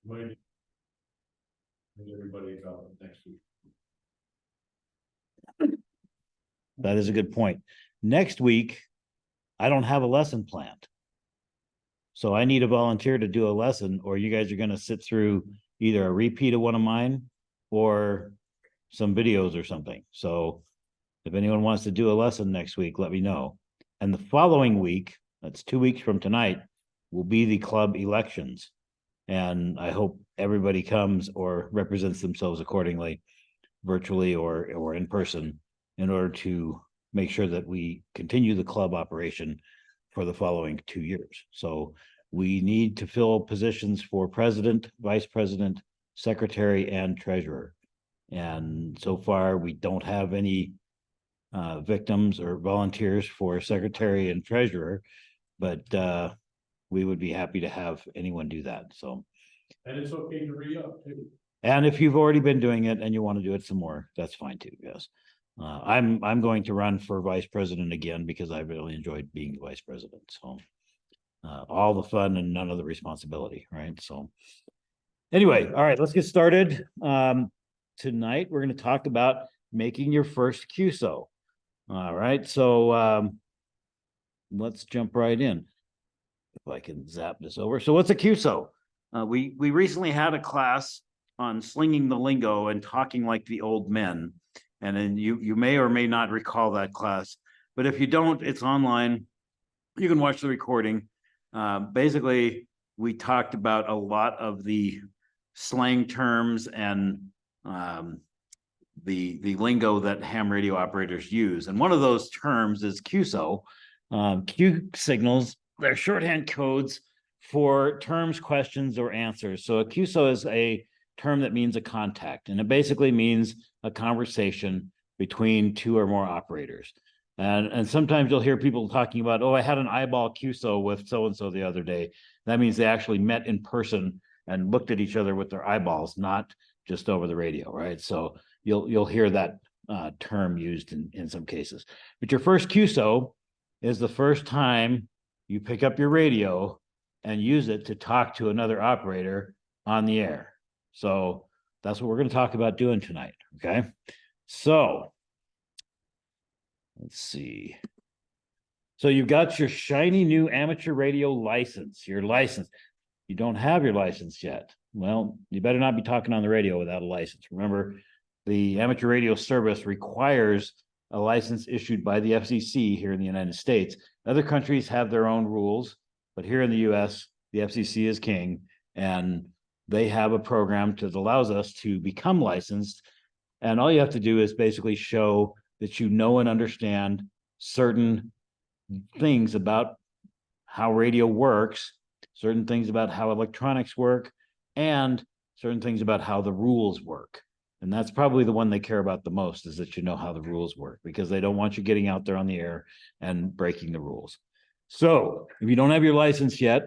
When everybody about next week. That is a good point. Next week, I don't have a lesson planned. So I need a volunteer to do a lesson, or you guys are going to sit through either a repeat of one of mine or some videos or something. So if anyone wants to do a lesson next week, let me know. And the following week, that's 2 weeks from tonight, will be the club elections. And I hope everybody comes or represents themselves accordingly, virtually or in person, in order to make sure that we continue the club operation for the following 2 years. So we need to fill positions for president, vice president, secretary, and treasurer. And so far, we don't have any victims or volunteers for secretary and treasurer, but we would be happy to have anyone do that. So, and it's okay to re-up too. And if you've already been doing it and you want to do it some more, that's fine too. Yes, I'm going to run for vice president again because I really enjoyed being vice president. So all the fun and none of the responsibility, right? So anyway, all right, let's get started. Tonight we're going to talk about making your first QSO. All right, so let's jump right in. If I can zap this over. So what's a QSO? We recently had a class on slinging the lingo and talking like the old men. And then you may or may not recall that class, but if you don't, it's online. You can watch the recording. Basically, we talked about a lot of the slang terms and the lingo that ham radio operators use. And one of those terms is QSO. Q signals, they're shorthand codes for terms, questions, or answers. So a QSO is a term that means a contact, and it basically means a conversation between two or more operators. And sometimes you'll hear people talking about, oh, I had an eyeball QSO with so-and-so the other day. That means they actually met in person and looked at each other with their eyeballs, not just over the radio, right? So you'll hear that term used in some cases. But your first QSO is the first time you pick up your radio and use it to talk to another operator on the air. So that's what we're going to talk about doing tonight, okay? So let's see. So you've got your shiny new amateur radio license, your license. You don't have your license yet. Well, you better not be talking on the radio without a license. Remember, the amateur radio service requires a license issued by the FCC here in the United States. Other countries have their own rules, but here in the US, the FCC is king, and they have a program that allows us to become licensed. And all you have to do is basically show that you know and understand certain things about how radio works, certain things about how electronics work, and certain things about how the rules work. And that's probably the one they care about the most, is that you know how the rules work, because they don't want you getting out there on the air and breaking the rules. So if you don't have your license yet,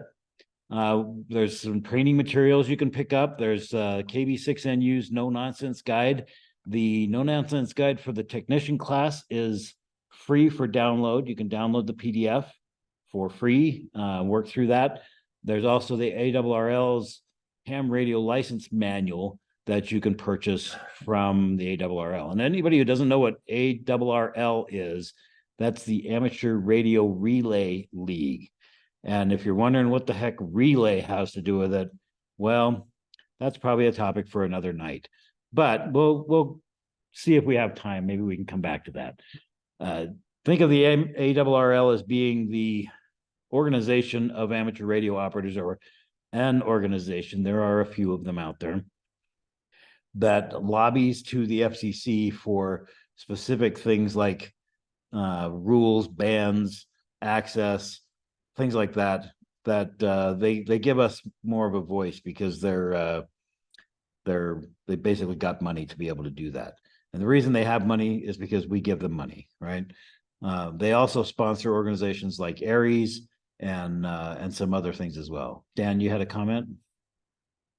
there's some training materials you can pick up. There's KB6NU's No Nonsense Guide. The No Nonsense Guide for the technician class is free for download. You can download the PDF for free, work through that. There's also the ARRL's ham radio license manual that you can purchase from the ARRL. And anybody who doesn't know what ARRL is, that's the Amateur Radio Relay League. And if you're wondering what the heck relay has to do with it, well, that's probably a topic for another night. But we'll see if we have time. Maybe we can come back to that. Think of the ARRL as being the organization of amateur radio operators, or an organization. There are a few of them out there that lobbies to the FCC for specific things like rules, bans, access, things like that. That they give us more of a voice because they basically got money to be able to do that. And the reason they have money is because we give them money, right? They also sponsor organizations like Aries and some other things as well. Dan, you had a comment?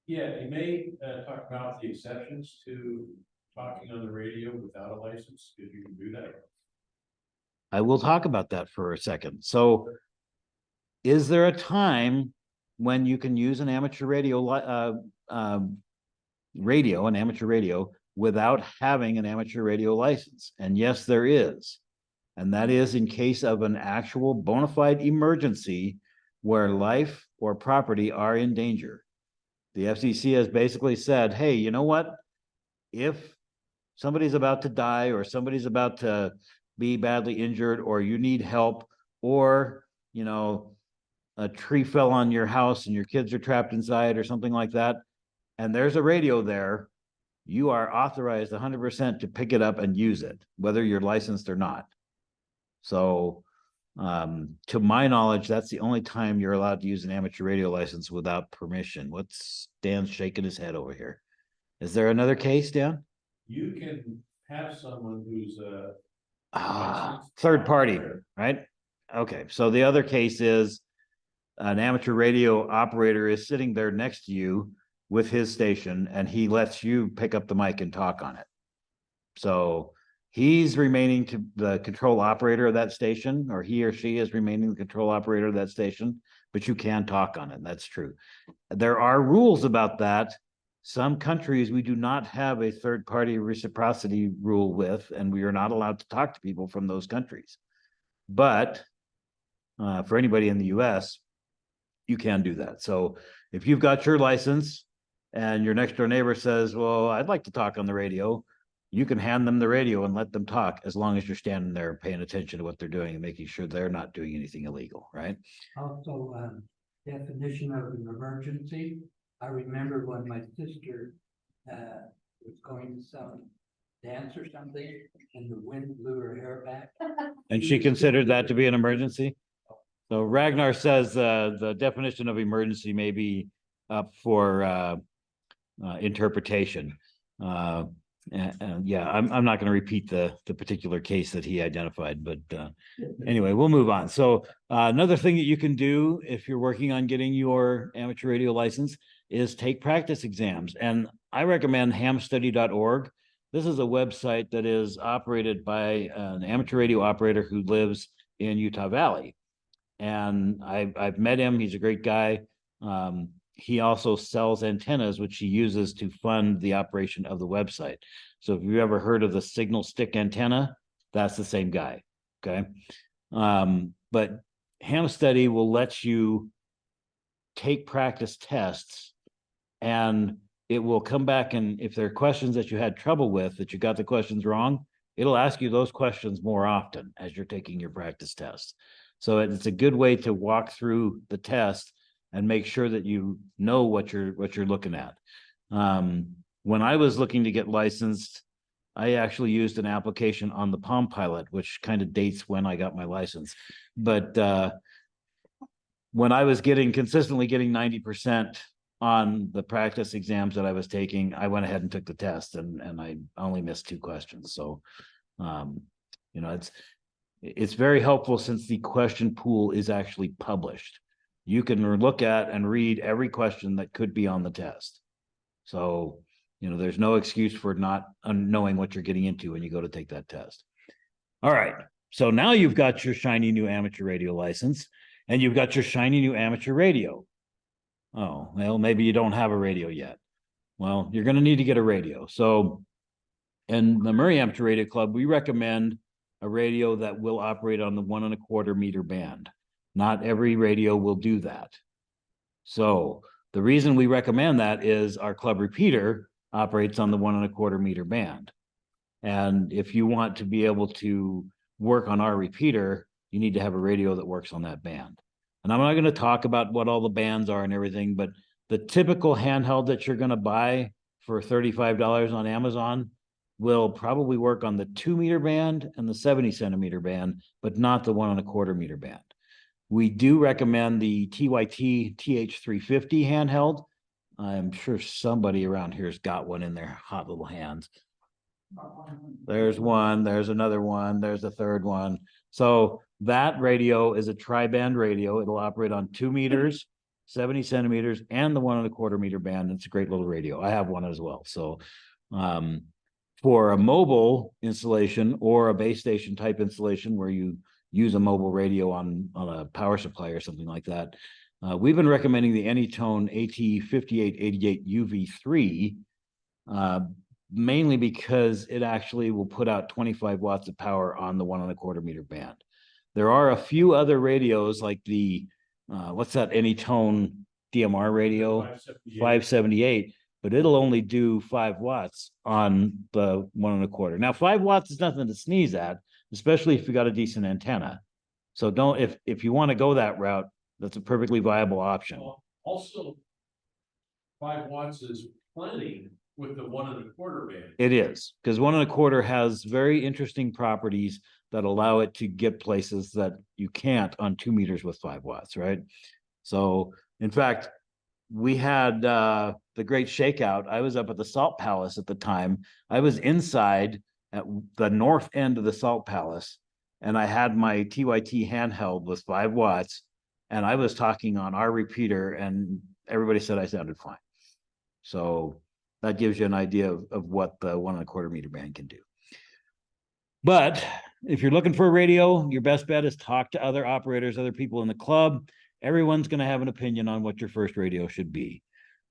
Yeah, you may talk about the exceptions to talking on the radio without a license, because you can do that. I will talk about that for a second. So is there a time when you can use an amateur radio, an amateur radio, without having an amateur radio license. And yes, there is. And that is in case of an actual bona fide emergency where life or property are in danger. The FCC has basically said, hey, you know what? If somebody's about to die or somebody's about to be badly injured or you need help or, you know, a tree fell on your house and your kids are trapped inside or something like that, and there's a radio there, you are authorized 100% to pick it up and use it, whether you're licensed or not. So to my knowledge, that's the only time you're allowed to use an amateur radio license without permission. What's Dan's shaking his head over here? Is there another case, Dan? You can have someone who's a third party, right? Okay, so the other case is an amateur radio operator is sitting there next to you with his station and he lets you pick up the mic and talk on it. So he's remaining to the control operator of that station, or he or she is remaining the control operator of that station, but you can talk on it. That's true. There are rules about that. Some countries we do not have a third party reciprocity rule with, and we are not allowed to talk to people from those countries. But for anybody in the US, you can do that. So if you've got your license and your next door neighbor says, well, I'd like to talk on the radio, you can hand them the radio and let them talk as long as you're standing there paying attention to what they're doing and making sure they're not doing anything illegal, right? Also, definition of an emergency. I remember when my sister was going to some dance or something and the wind blew her hair back. And she considered that to be an emergency? So Ragnar says the definition of emergency may be up for interpretation. And yeah, I'm not going to repeat the particular case that he identified, but anyway, we'll move on. So another thing that you can do if you're working on getting your amateur radio license is take practice exams. And I recommend hamstudy.org. This is a website that is operated by an amateur radio operator who lives in Utah Valley. And I've met him. He's a great guy. He also sells antennas, which he uses to fund the operation of the website. So if you've ever heard of the signal stick antenna, that's the same guy, okay? But Ham Study will let you take practice tests and it will come back, and if there are questions that you had trouble with, that you got the questions wrong, it'll ask you those questions more often as you're taking your practice tests. So it's a good way to walk through the test and make sure that you know what you're looking at. When I was looking to get licensed, I actually used an application on the Palm Pilot, which kind of dates when I got my license. But when I was consistently getting 90% on the practice exams that I was taking, I went ahead and took the test, and I only missed 2 questions. So, you know, it's very helpful since the question pool is actually published. You can look at and read every question that could be on the test. So, you know, there's no excuse for not knowing what you're getting into when you go to take that test. All right. So now you've got your shiny new amateur radio license and you've got your shiny new amateur radio. Oh, well, maybe you don't have a radio yet. Well, you're going to need to get a radio. So in the Murray Amateur Radio Club, we recommend a radio that will operate on the 1 1/4 meter band. Not every radio will do that. So the reason we recommend that is our club repeater operates on the 1 1/4 meter band. And if you want to be able to work on our repeater, you need to have a radio that works on that band. And I'm not going to talk about what all the bands are and everything, but the typical handheld that you're going to buy for $35 on Amazon will probably work on the 2 meter band and the 70 centimeter band, but not the 1 1/4 meter band. We do recommend the TYT TH350 handheld. I'm sure somebody around here has got one in their hot little hands. There's one, there's another one, there's a third one. So that radio is a tri-band radio. It'll operate on 2 meters, 70 centimeters, and the 1 1/4 meter band. It's a great little radio. I have one as well. So for a mobile installation or a base station type installation where you use a mobile radio on a power supply or something like that, We've been recommending the Anytone AT5888 UV3, mainly because it actually will put out 25 watts of power on the 1.25 meter band. There are a few other radios like the, what's that Anytone DMR radio? 578, but it'll only do 5 watts on the 1.25. Now, 5 watts is nothing to sneeze at, especially if you got a decent antenna. So don't, if you want to go that route, that's a perfectly viable option. Also, 5 watts is plenty with the 1.25 band. It is, because 1.25 has very interesting properties that allow it to get places that you can't on 2 meters with 5 watts, right? So, in fact, we had the great shakeout. I was up at the Salt Palace at the time. I was inside at the north end of the Salt Palace, and I had my TYT handheld with 5 watts, and I was talking on our repeater, and everybody said I sounded fine. So that gives you an idea of what the 1.25 meter band can do. But if you're looking for a radio, your best bet is talk to other operators, other people in the club. Everyone's going to have an opinion on what your first radio should be.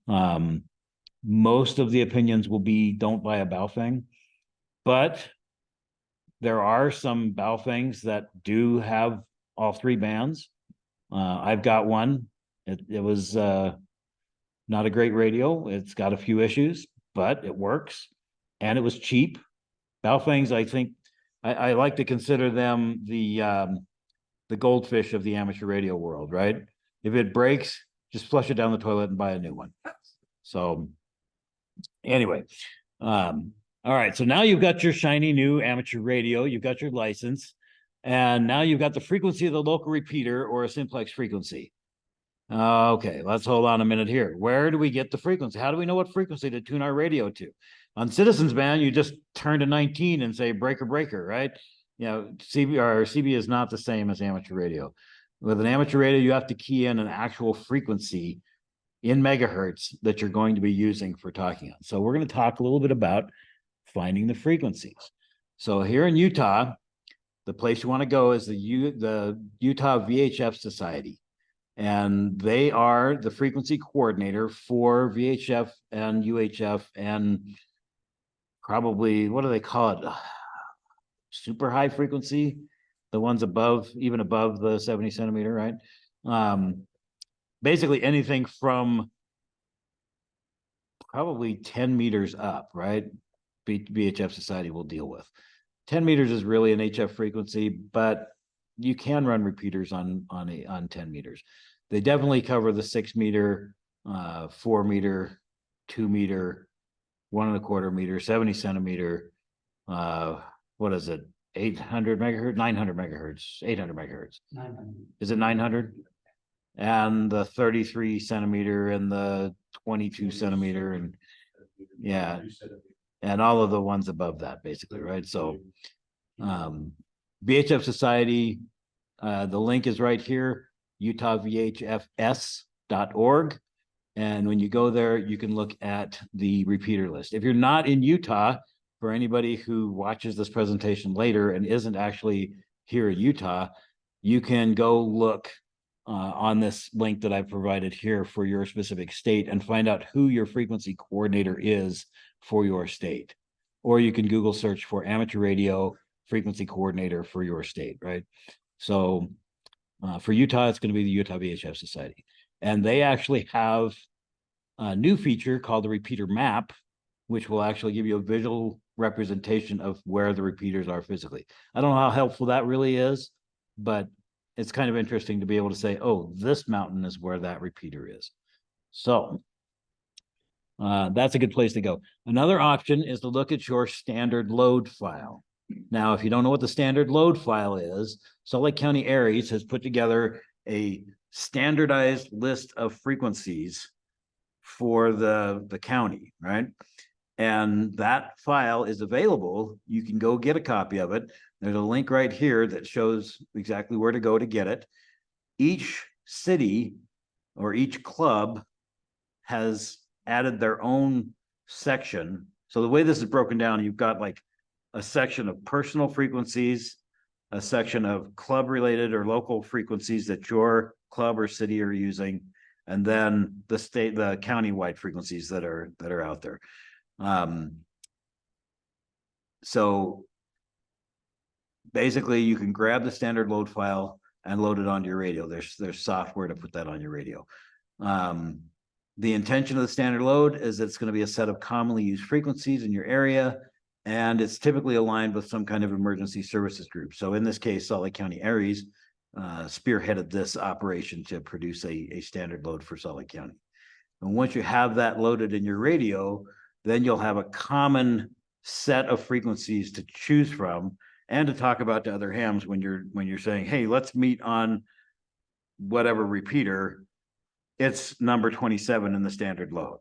Most of the opinions will be don't buy a Baofeng, but there are some Baofengs that do have all 3 bands. I've got one. It was not a great radio. It's got a few issues, but it works, and it was cheap. Baofengs, I think, I like to consider them the goldfish of the amateur radio world, right? If it breaks, just flush it down the toilet and buy a new one. So anyway, all right. So now you've got your shiny new amateur radio, you've got your license, and now you've got the frequency of the local repeater or a simplex frequency. Okay, let's hold on a minute here. Where do we get the frequency? How do we know what frequency to tune our radio to? On Citizens Band, you just turn to 19 and say breaker, breaker, right? You know, CB is not the same as amateur radio. With an amateur radio, you have to key in an actual frequency in megahertz that you're going to be using for talking on. So we're going to talk a little bit about finding the frequencies. So here in Utah, the place you want to go is the Utah VHF Society. And they are the frequency coordinator for VHF and UHF and probably, what do they call it? Super high frequency, the ones above, even above the 70 centimeter, right? Basically anything from probably 10 meters up, right? VHF Society will deal with. 10 meters is really an HF frequency, but you can run repeaters on 10 meters. They definitely cover the 6 meter, 4 meter, 2 meter, 1.25 meter, 70 centimeter. What is it? 800 megahertz, 900 megahertz, 800 megahertz. 900. Is it 900? And the 33 centimeter and the 22 centimeter and yeah, and all of the ones above that, basically, right? So VHF Society, the link is right here, utahvhfs.org. And when you go there, you can look at the repeater list. If you're not in Utah, for anybody who watches this presentation later and isn't actually here in Utah, you can go look on this link that I've provided here for your specific state and find out who your frequency coordinator is for your state. Or you can Google search for amateur radio frequency coordinator for your state, right? So for Utah, it's going to be the Utah VHF Society. And they actually have a new feature called the repeater map, which will actually give you a visual representation of where the repeaters are physically. I don't know how helpful that really is, but it's kind of interesting to be able to say, oh, this mountain is where that repeater is. So that's a good place to go. Another option is to look at your standard load file. Now, if you don't know what the standard load file is, Salt Lake County ARES has put together a standardized list of frequencies for the county, right? And that file is available. You can go get a copy of it. There's a link right here that shows exactly where to go to get it. Each city or each club has added their own section. So the way this is broken down, you've got like a section of personal frequencies, a section of club related or local frequencies that your club or city are using, and then the county-wide frequencies that are out there. So basically you can grab the standard load file and load it onto your radio. There's software to put that on your radio. The intention of the standard load is it's going to be a set of commonly used frequencies in your area, and it's typically aligned with some kind of emergency services group. So in this case, Salt Lake County ARES spearheaded this operation to produce a standard load for Salt Lake County. And once you have that loaded in your radio, then you'll have a common set of frequencies to choose from and to talk about to other hams when you're saying, hey, let's meet on whatever repeater. It's number 27 in the standard load.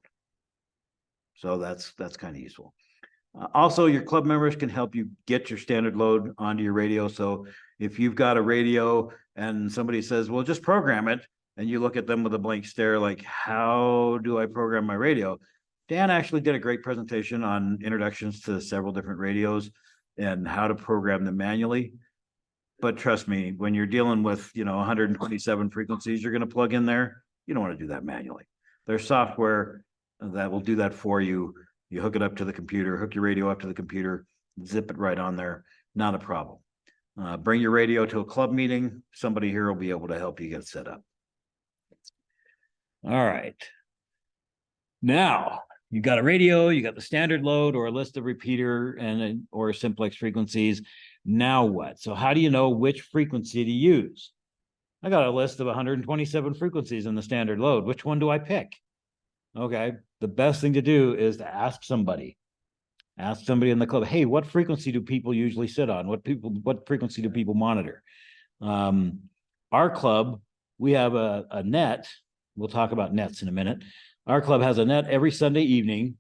So that's kind of useful. Also, your club members can help you get your standard load onto your radio. So if you've got a radio and somebody says, well, just program it, and you look at them with a blank stare, like, how do I program my radio? Dan actually did a great presentation on introductions to several different radios and how to program them manually. But trust me, when you're dealing with, 127 frequencies you're going to plug in there, you don't want to do that manually. There's software that will do that for you. You hook it up to the computer, hook your radio up to the computer, zip it right on there. Not a problem. Bring your radio to a club meeting. Somebody here will be able to help you get set up. All right. Now, you got a radio, you got the standard load or a list of repeater or simplex frequencies. Now what? So how do you know which frequency to use? I got a list of 127 frequencies in the standard load. Which one do I pick? Okay, the best thing to do is to ask somebody. Ask somebody in the club, hey, what frequency do people usually sit on? What frequency do people monitor? Our club, we have a net. We'll talk about nets in a minute. Our club has a net every Sunday evening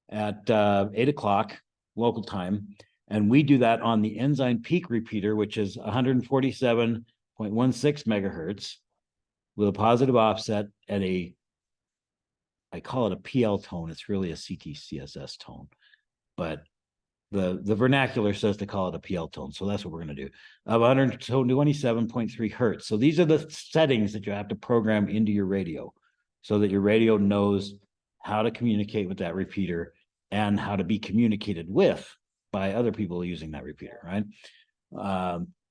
at 8 o'clock local time. And we do that on the Ensign Peak repeater, which is 147.16 megahertz with a positive offset at I call it a PL tone. It's really a CTCSS tone, but the vernacular says to call it a PL tone. So that's what we're going to do, of 127.3 hertz. So these are the settings that you have to program into your radio so that your radio knows how to communicate with that repeater and how to be communicated with by other people using that repeater, right?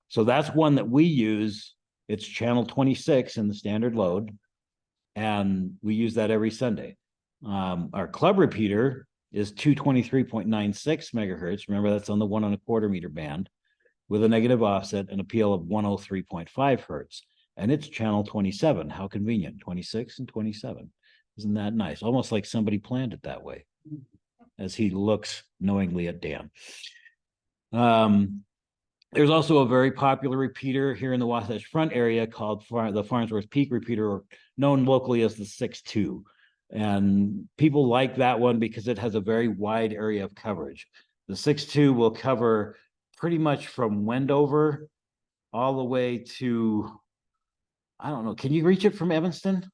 So that's one that we use. It's channel 26 in the standard load, and we use that every Sunday. Our club repeater is 223.96 megahertz. Remember, that's on the 1 1/4 meter band with a negative offset and a PL of 103.5 hertz. And it's channel 27. How convenient, 26 and 27. Isn't that nice? Almost like somebody planned it that way, as he looks knowingly at Dan. There's also a very popular repeater here in the Wasatch Front area called the Farnsworth Peak repeater, or known locally as the 6.2. And people like that one because it has a very wide area of coverage. The 6.2 will cover pretty much from Wendover all the way to, I don't know, can you reach it from Evanston?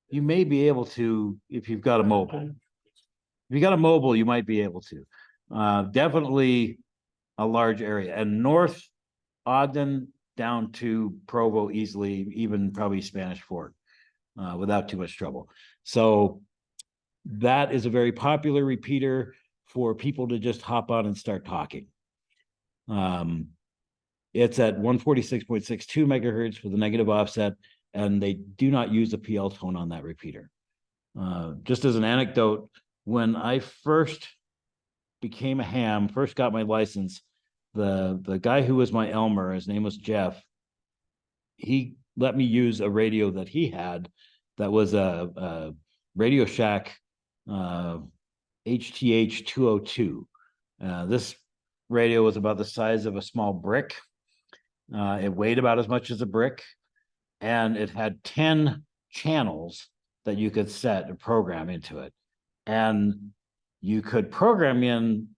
You may be able to if you've got a mobile. If you got a mobile, you might be able to. Definitely a large area, and North Ogden down to Provo easily, even probably Spanish Fork, without too much trouble. So that is a very popular repeater for people to just hop on and start talking. It's at 146.62 megahertz with a negative offset, and they do not use a PL tone on that repeater. Just as an anecdote, when I first became a ham, first got my license, the guy who was my Elmer, his name was Jeff, he let me use a radio that he had that was a Radio Shack HTH 202. This radio was about the size of a small brick. It weighed about as much as a brick, and it had 10 channels that you could set a program into it. And you could program in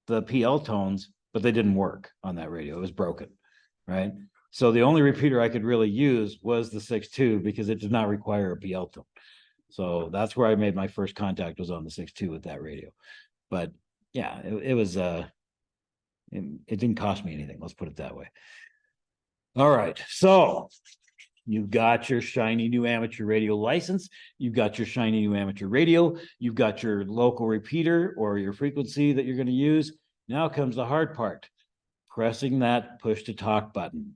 the PL tones, but they didn't work on that radio. It was broken, right? So the only repeater I could really use was the 6.2 because it did not require a PL tone. So that's where I made my first contact, was on the 6.2 with that radio. But yeah, it was, it didn't cost me anything. Let's put it that way. All right. So You've got your shiny new amateur radio license. You've got your shiny new amateur radio. You've got your local repeater or your frequency that you're going to use. Now comes the hard part, pressing that push to talk button.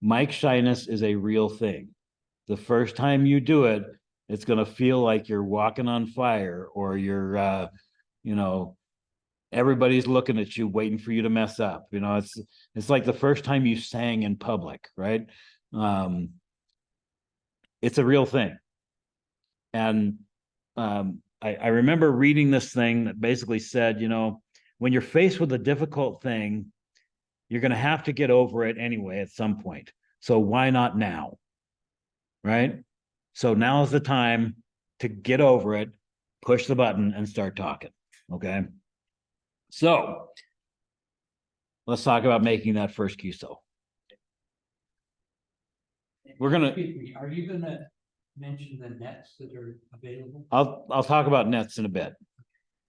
Mic shyness is a real thing. The first time you do it, it's going to feel like you're walking on fire, or you're, everybody's looking at you, waiting for you to mess up. It's like the first time you sang in public, right? It's a real thing. And I remember reading this thing that basically said, when you're faced with a difficult thing, you're going to have to get over it anyway at some point. So why not now? Right? So now is the time to get over it, push the button, and start talking. Okay. So let's talk about making that first QSO. We're gonna. Excuse me, are you gonna mention the nets that are available? I'll talk about nets in a bit,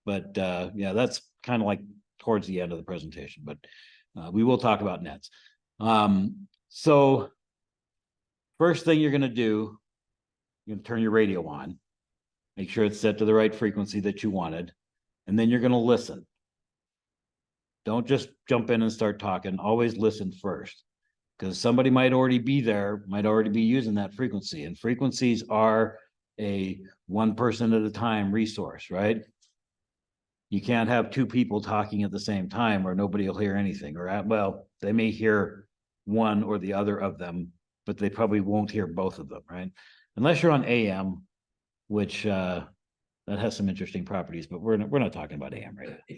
but yeah, that's kind of like towards the end of the presentation. But we will talk about nets. So first thing you're gonna do, you're gonna turn your radio on, make sure it's set to the right frequency that you wanted, and then you're gonna listen. Don't just jump in and start talking. Always listen first, because somebody might already be there, might already be using that frequency. And frequencies are a one person at a time resource, right? You can't have two people talking at the same time, or nobody will hear anything. Or, well, they may hear one or the other of them, but they probably won't hear both of them, right? Unless you're on AM, which that has some interesting properties, but we're not talking about AM right now.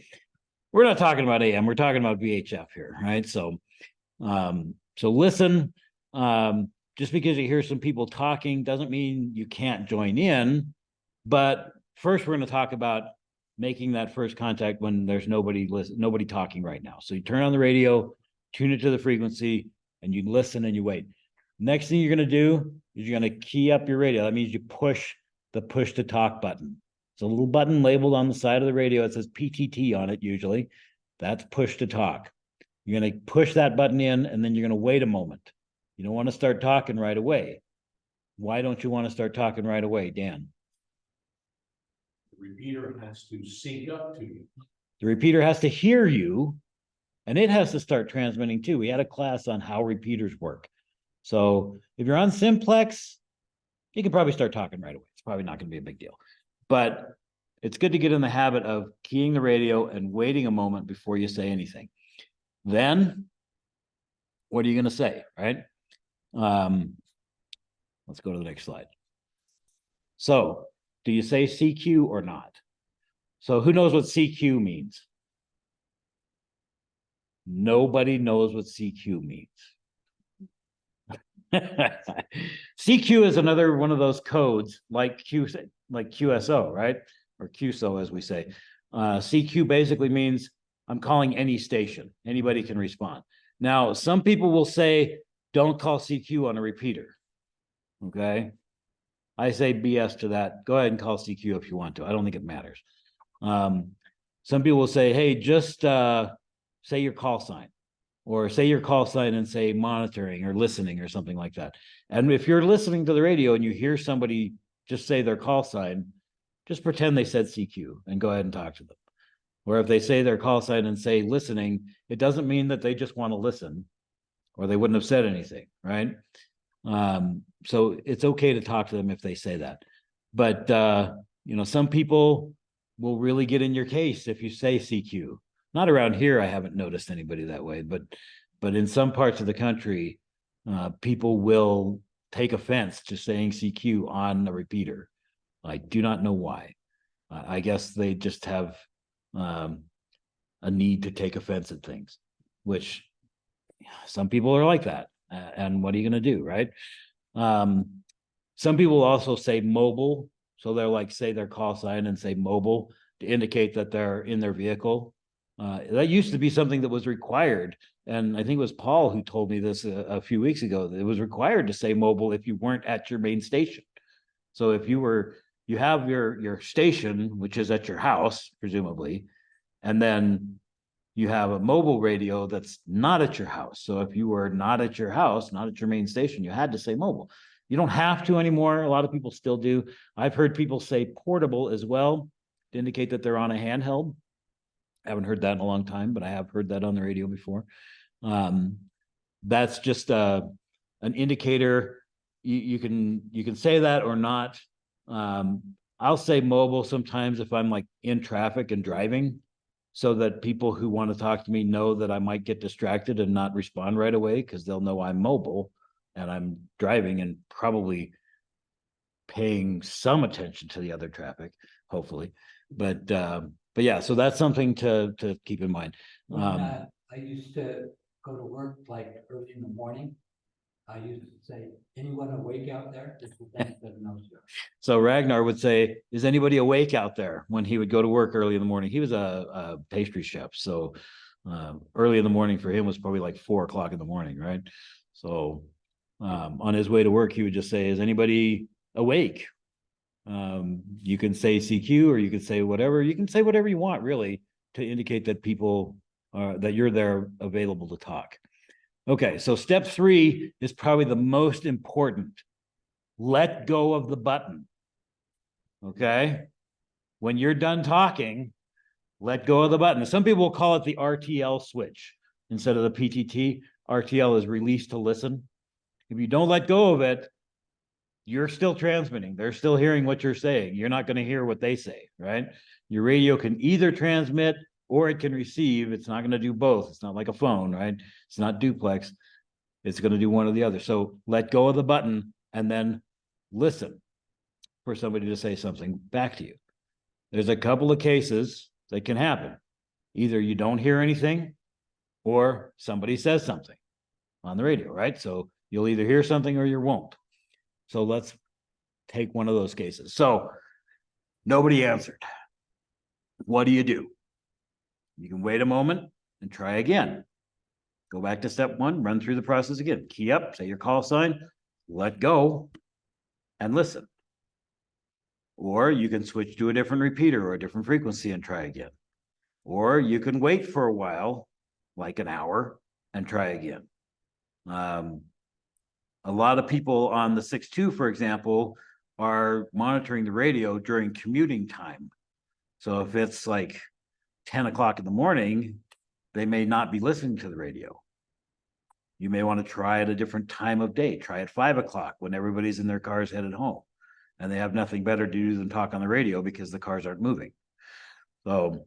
We're not talking about AM. We're talking about VHF here, right? So listen. Just because you hear some people talking doesn't mean you can't join in. But first, we're going to talk about making that first contact when there's nobody talking right now. So you turn on the radio, tune it to the frequency, and you listen and you wait. Next thing you're going to do is you're going to key up your radio. That means you push the push to talk button. It's a little button labeled on the side of the radio. It says PTT on it usually. That's push to talk. You're going to push that button in, and then you're going to wait a moment. You don't want to start talking right away. Why don't you want to start talking right away, Dan? The repeater has to sync up to you. The repeater has to hear you, and it has to start transmitting too. We had a class on how repeaters work. So if you're on simplex, you can probably start talking right away. It's probably not going to be a big deal. But it's good to get in the habit of keying the radio and waiting a moment before you say anything. Then, what are you going to say, right? Let's go to the next slide. So, do you say CQ or not? So, who knows what CQ means? Nobody knows what CQ means. CQ is another one of those codes like QSO, right? Or QSO, as we say. CQ basically means I'm calling any station. Anybody can respond. Now, some people will say, don't call CQ on a repeater. Okay. I say BS to that. Go ahead and call CQ if you want to. I don't think it matters. Some people will say, hey, just say your call sign, or say your call sign and say monitoring or listening or something like that. And if you're listening to the radio and you hear somebody just say their call sign, just pretend they said CQ and go ahead and talk to them. Or if they say their call sign and say listening, it doesn't mean that they just want to listen, or they wouldn't have said anything, right? So it's okay to talk to them if they say that. But, some people will really get in your case if you say CQ. Not around here, I haven't noticed anybody that way, but in some parts of the country, people will take offense to saying CQ on a repeater. I do not know why. I guess they just have a need to take offense at things, which some people are like that. And what are you going to do, right? Some people also say mobile. So they're like, say their call sign and say mobile to indicate that they're in their vehicle. That used to be something that was required. And I think it was Paul who told me this a few weeks ago. That it was required to say mobile if you weren't at your main station. So if you have your station, which is at your house, presumably, and then You have a mobile radio that's not at your house. So if you were not at your house, not at your main station, you had to say mobile. You don't have to anymore. A lot of people still do. I've heard people say portable as well to indicate that they're on a handheld. I haven't heard that in a long time, but I have heard that on the radio before. That's just an indicator. You can say that or not. I'll say mobile sometimes if I'm like in traffic and driving, so that people who want to talk to me know that I might get distracted and not respond right away, because they'll know I'm mobile and I'm driving and probably paying some attention to the other traffic, hopefully. But yeah, so that's something to keep in mind. When, I used to go to work like early in the morning. I used to say, anyone awake out there? Then said, no, sir. So Ragnar would say, is anybody awake out there, when he would go to work early in the morning? He was a pastry chef. So early in the morning for him was probably like 4 o'clock in the morning, right? So on his way to work, he would just say, is anybody awake? You can say CQ, or you can say whatever. You can say whatever you want, really, to indicate that people that you're there available to talk. Okay, so step 3 is probably the most important. Let go of the button. Okay, when you're done talking, let go of the button. Some people will call it the RTL switch instead of the PTT. RTL is release to listen. If you don't let go of it, you're still transmitting. They're still hearing what you're saying. You're not going to hear what they say, right? Your radio can either transmit or it can receive. It's not going to do both. It's not like a phone, right? It's not duplex. It's going to do one or the other. So let go of the button and then listen for somebody to say something back to you. There's a couple of cases that can happen. Either you don't hear anything or somebody says something on the radio, right? So you'll either hear something or you won't. So let's take one of those cases. So nobody answered. What do? You can wait a moment and try again. Go back to step 1, run through the process again. Key up, say your call sign, let go, and listen. Or you can switch to a different repeater or a different frequency and try again. Or you can wait for a while, like an hour, and try again. A lot of people on the 6.2, for example, are monitoring the radio during commuting time. So if it's like 10 o'clock in the morning, they may not be listening to the radio. You may want to try at a different time of day. Try at 5 o'clock when everybody's in their cars headed home and they have nothing better to do than talk on the radio because the cars aren't moving. So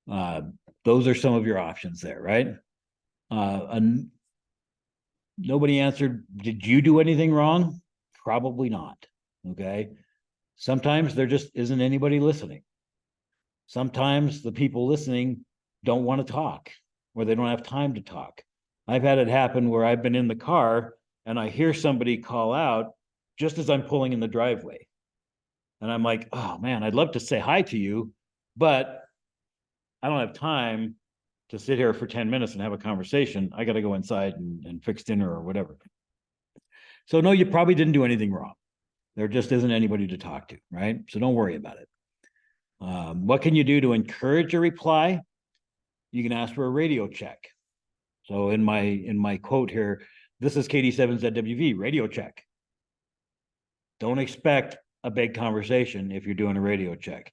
those are some of your options there, right? Nobody answered. Did you do anything wrong? Probably not. Okay. Sometimes there just isn't anybody listening. Sometimes the people listening don't want to talk, or they don't have time to talk. I've had it happen where I've been in the car and I hear somebody call out just as I'm pulling in the driveway. And I'm like, oh man, I'd love to say hi to you, but I don't have time to sit here for 10 minutes and have a conversation. I got to go inside and fix dinner or whatever. So no, you probably didn't do anything wrong. There just isn't anybody to talk to, right? So don't worry about it. What can you do to encourage a reply? You can ask for a radio check. So in my quote here, this is KD7ZWV, radio check. Don't expect a big conversation if you're doing a radio check.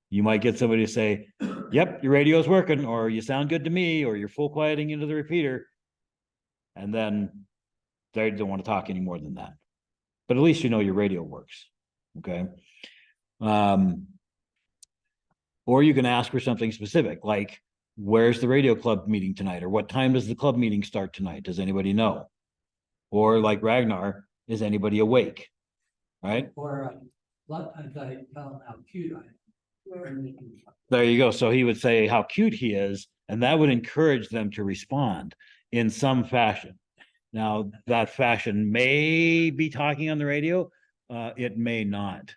You might get somebody to say, yep, your radio's working, or you sound good to me, or you're full quieting into the repeater. And then they don't want to talk any more than that. But at least you know your radio works. Okay. Or you can ask for something specific, like, where's the radio club meeting tonight? Or what time does the club meeting start tonight? Does anybody know? Or like Ragnar, is anybody awake? Right? Or a lot of times I tell them how cute I am. There you go. So he would say how cute he is, and that would encourage them to respond in some fashion. Now, that fashion may be talking on the radio. It may not.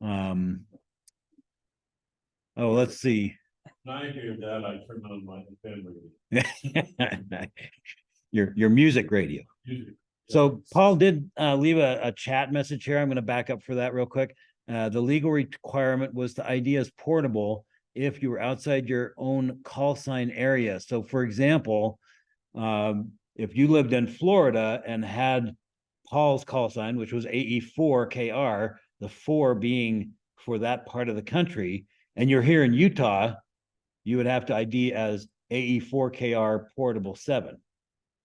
Oh, let's see. When I hear that, I turn on my family. Your music radio. So Paul did leave a chat message here. I'm going to back up for that real quick. The legal requirement was the idea is portable if you were outside your own call sign area. So for example, if you lived in Florida and had Paul's call sign, which was AE4KR, the 4 being for that part of the country, and you're here in Utah, you would have to ID as AE4KR portable 7.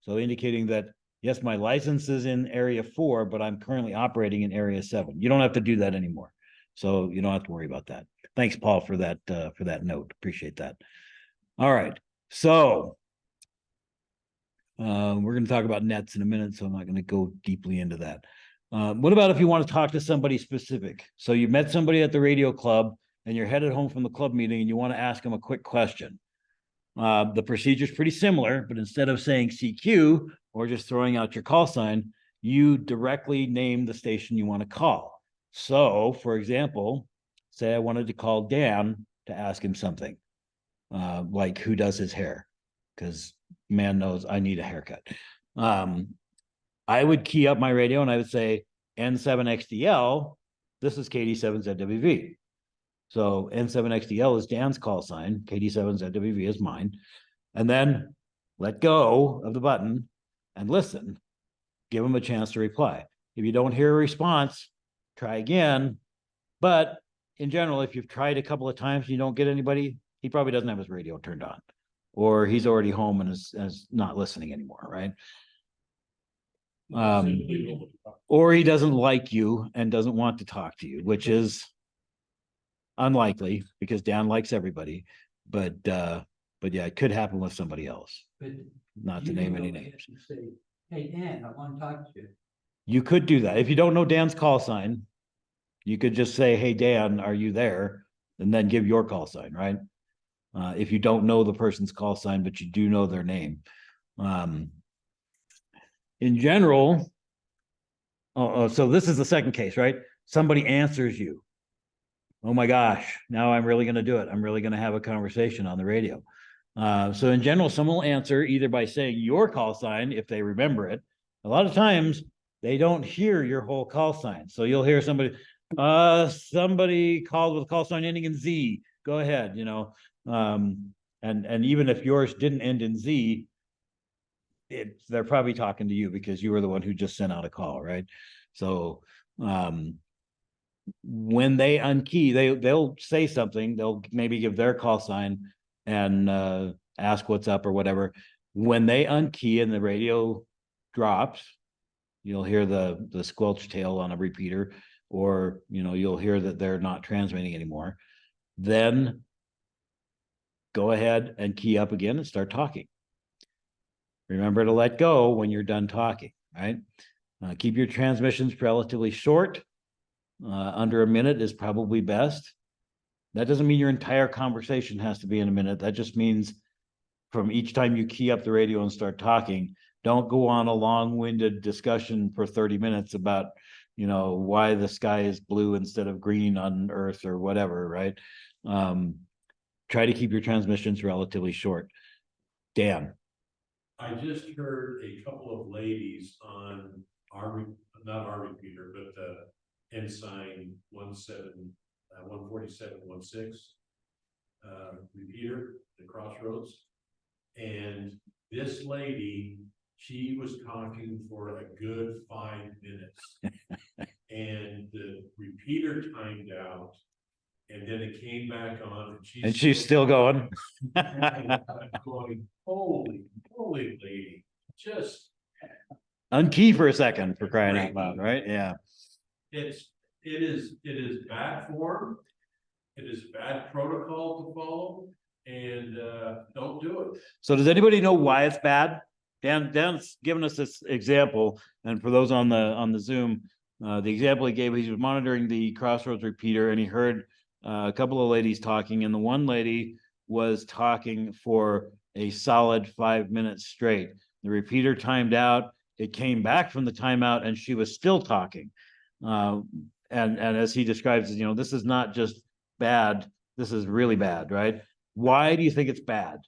So indicating that, yes, my license is in area 4, but I'm currently operating in area 7. You don't have to do that anymore. So you don't have to worry about that. Thanks, Paul, for that note. Appreciate that. All right. So we're going to talk about nets in a minute, so I'm not going to go deeply into that. What about if you want to talk to somebody specific? So you met somebody at the radio club and you're headed home from the club meeting and you want to ask them a quick question. The procedure is pretty similar, but instead of saying CQ or just throwing out your call sign, you directly name the station you want to call. So, for example, say I wanted to call Dan to ask him something, like who does his hair, because man knows I need a haircut. I would key up my radio and I would say N7XDL, this is KD7ZWV. So N7XDL is Dan's call sign, KD7ZWV is mine. And then let go of the button and listen. Give him a chance to reply. If you don't hear a response, try again. But in general, if you've tried a couple of times and you don't get anybody, he probably doesn't have his radio turned on, or he's already home and is not listening anymore, right? Or he doesn't like you and doesn't want to talk to you, which is unlikely because Dan likes everybody, but yeah, it could happen with somebody else. But not to you name can any go ahead names. and say, hey, Dan, I want to talk to you. You could do that. If you don't know Dan's call sign, you could just say, hey, Dan, are you there? And then give your call sign, right? If you don't know the person's call sign, but you do know their name. In general, so this is the second case, right? Somebody answers you. Oh my gosh, now I'm really going to do it. I'm really going to have a conversation on the radio. So in general, someone will answer either by saying your call sign, if they remember it. A lot of times they don't hear your whole call sign. So you'll hear somebody called with a call sign ending in Z. Go ahead, you know. And even if yours didn't end in Z, they're probably talking to you because you were the one who just sent out a call, right? So when they unkey, they'll say something, they'll maybe give their call sign and ask what's up or whatever. When they unkey and the radio drops, you'll hear the squelch tail on a repeater, or you'll hear that they're not transmitting anymore. Then go ahead and key up again and start talking. Remember to let go when you're done talking, right? Keep your transmissions relatively short. Under a minute is probably best. That doesn't mean your entire conversation has to be in a minute. That just means from each time you key up the radio and start talking, don't go on a long-winded discussion for 30 minutes about, why the sky is blue instead of green on Earth or whatever, right? Try to keep your transmissions relatively short. Dan. I just heard a couple of ladies on not our repeater, but Ensign 14716 repeater, the Crossroads. And this lady, she was talking for a good 5 minutes. And the repeater timed out. And then it came back on and she's still going. I'm going, holy lady. Just unkey for a second, for crying out loud, right? Yeah. It is bad form. It is bad protocol to follow, and don't do it. So does anybody know why it's bad? Dan's given us this example, and for those on the Zoom, the example he gave, he was monitoring the Crossroads repeater and he heard a couple of ladies talking, and the one lady was talking for a solid 5 minutes straight. The repeater timed out, it came back from the timeout, and she was still talking. And as he describes, this is not just bad, this is really bad, right? Why do you think it's bad?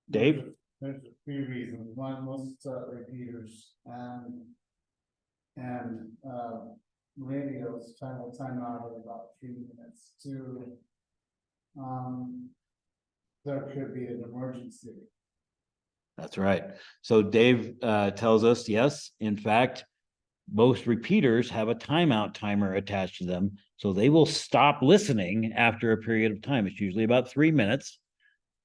Dave? There's a few reasons. One, most repeaters and radios will time out at about 3 minutes. Two, there could be an emergency. That's right. So Dave tells us, yes, in fact, most repeaters have a timeout timer attached to them. So they will stop listening after a period of time. It's usually about 3 minutes.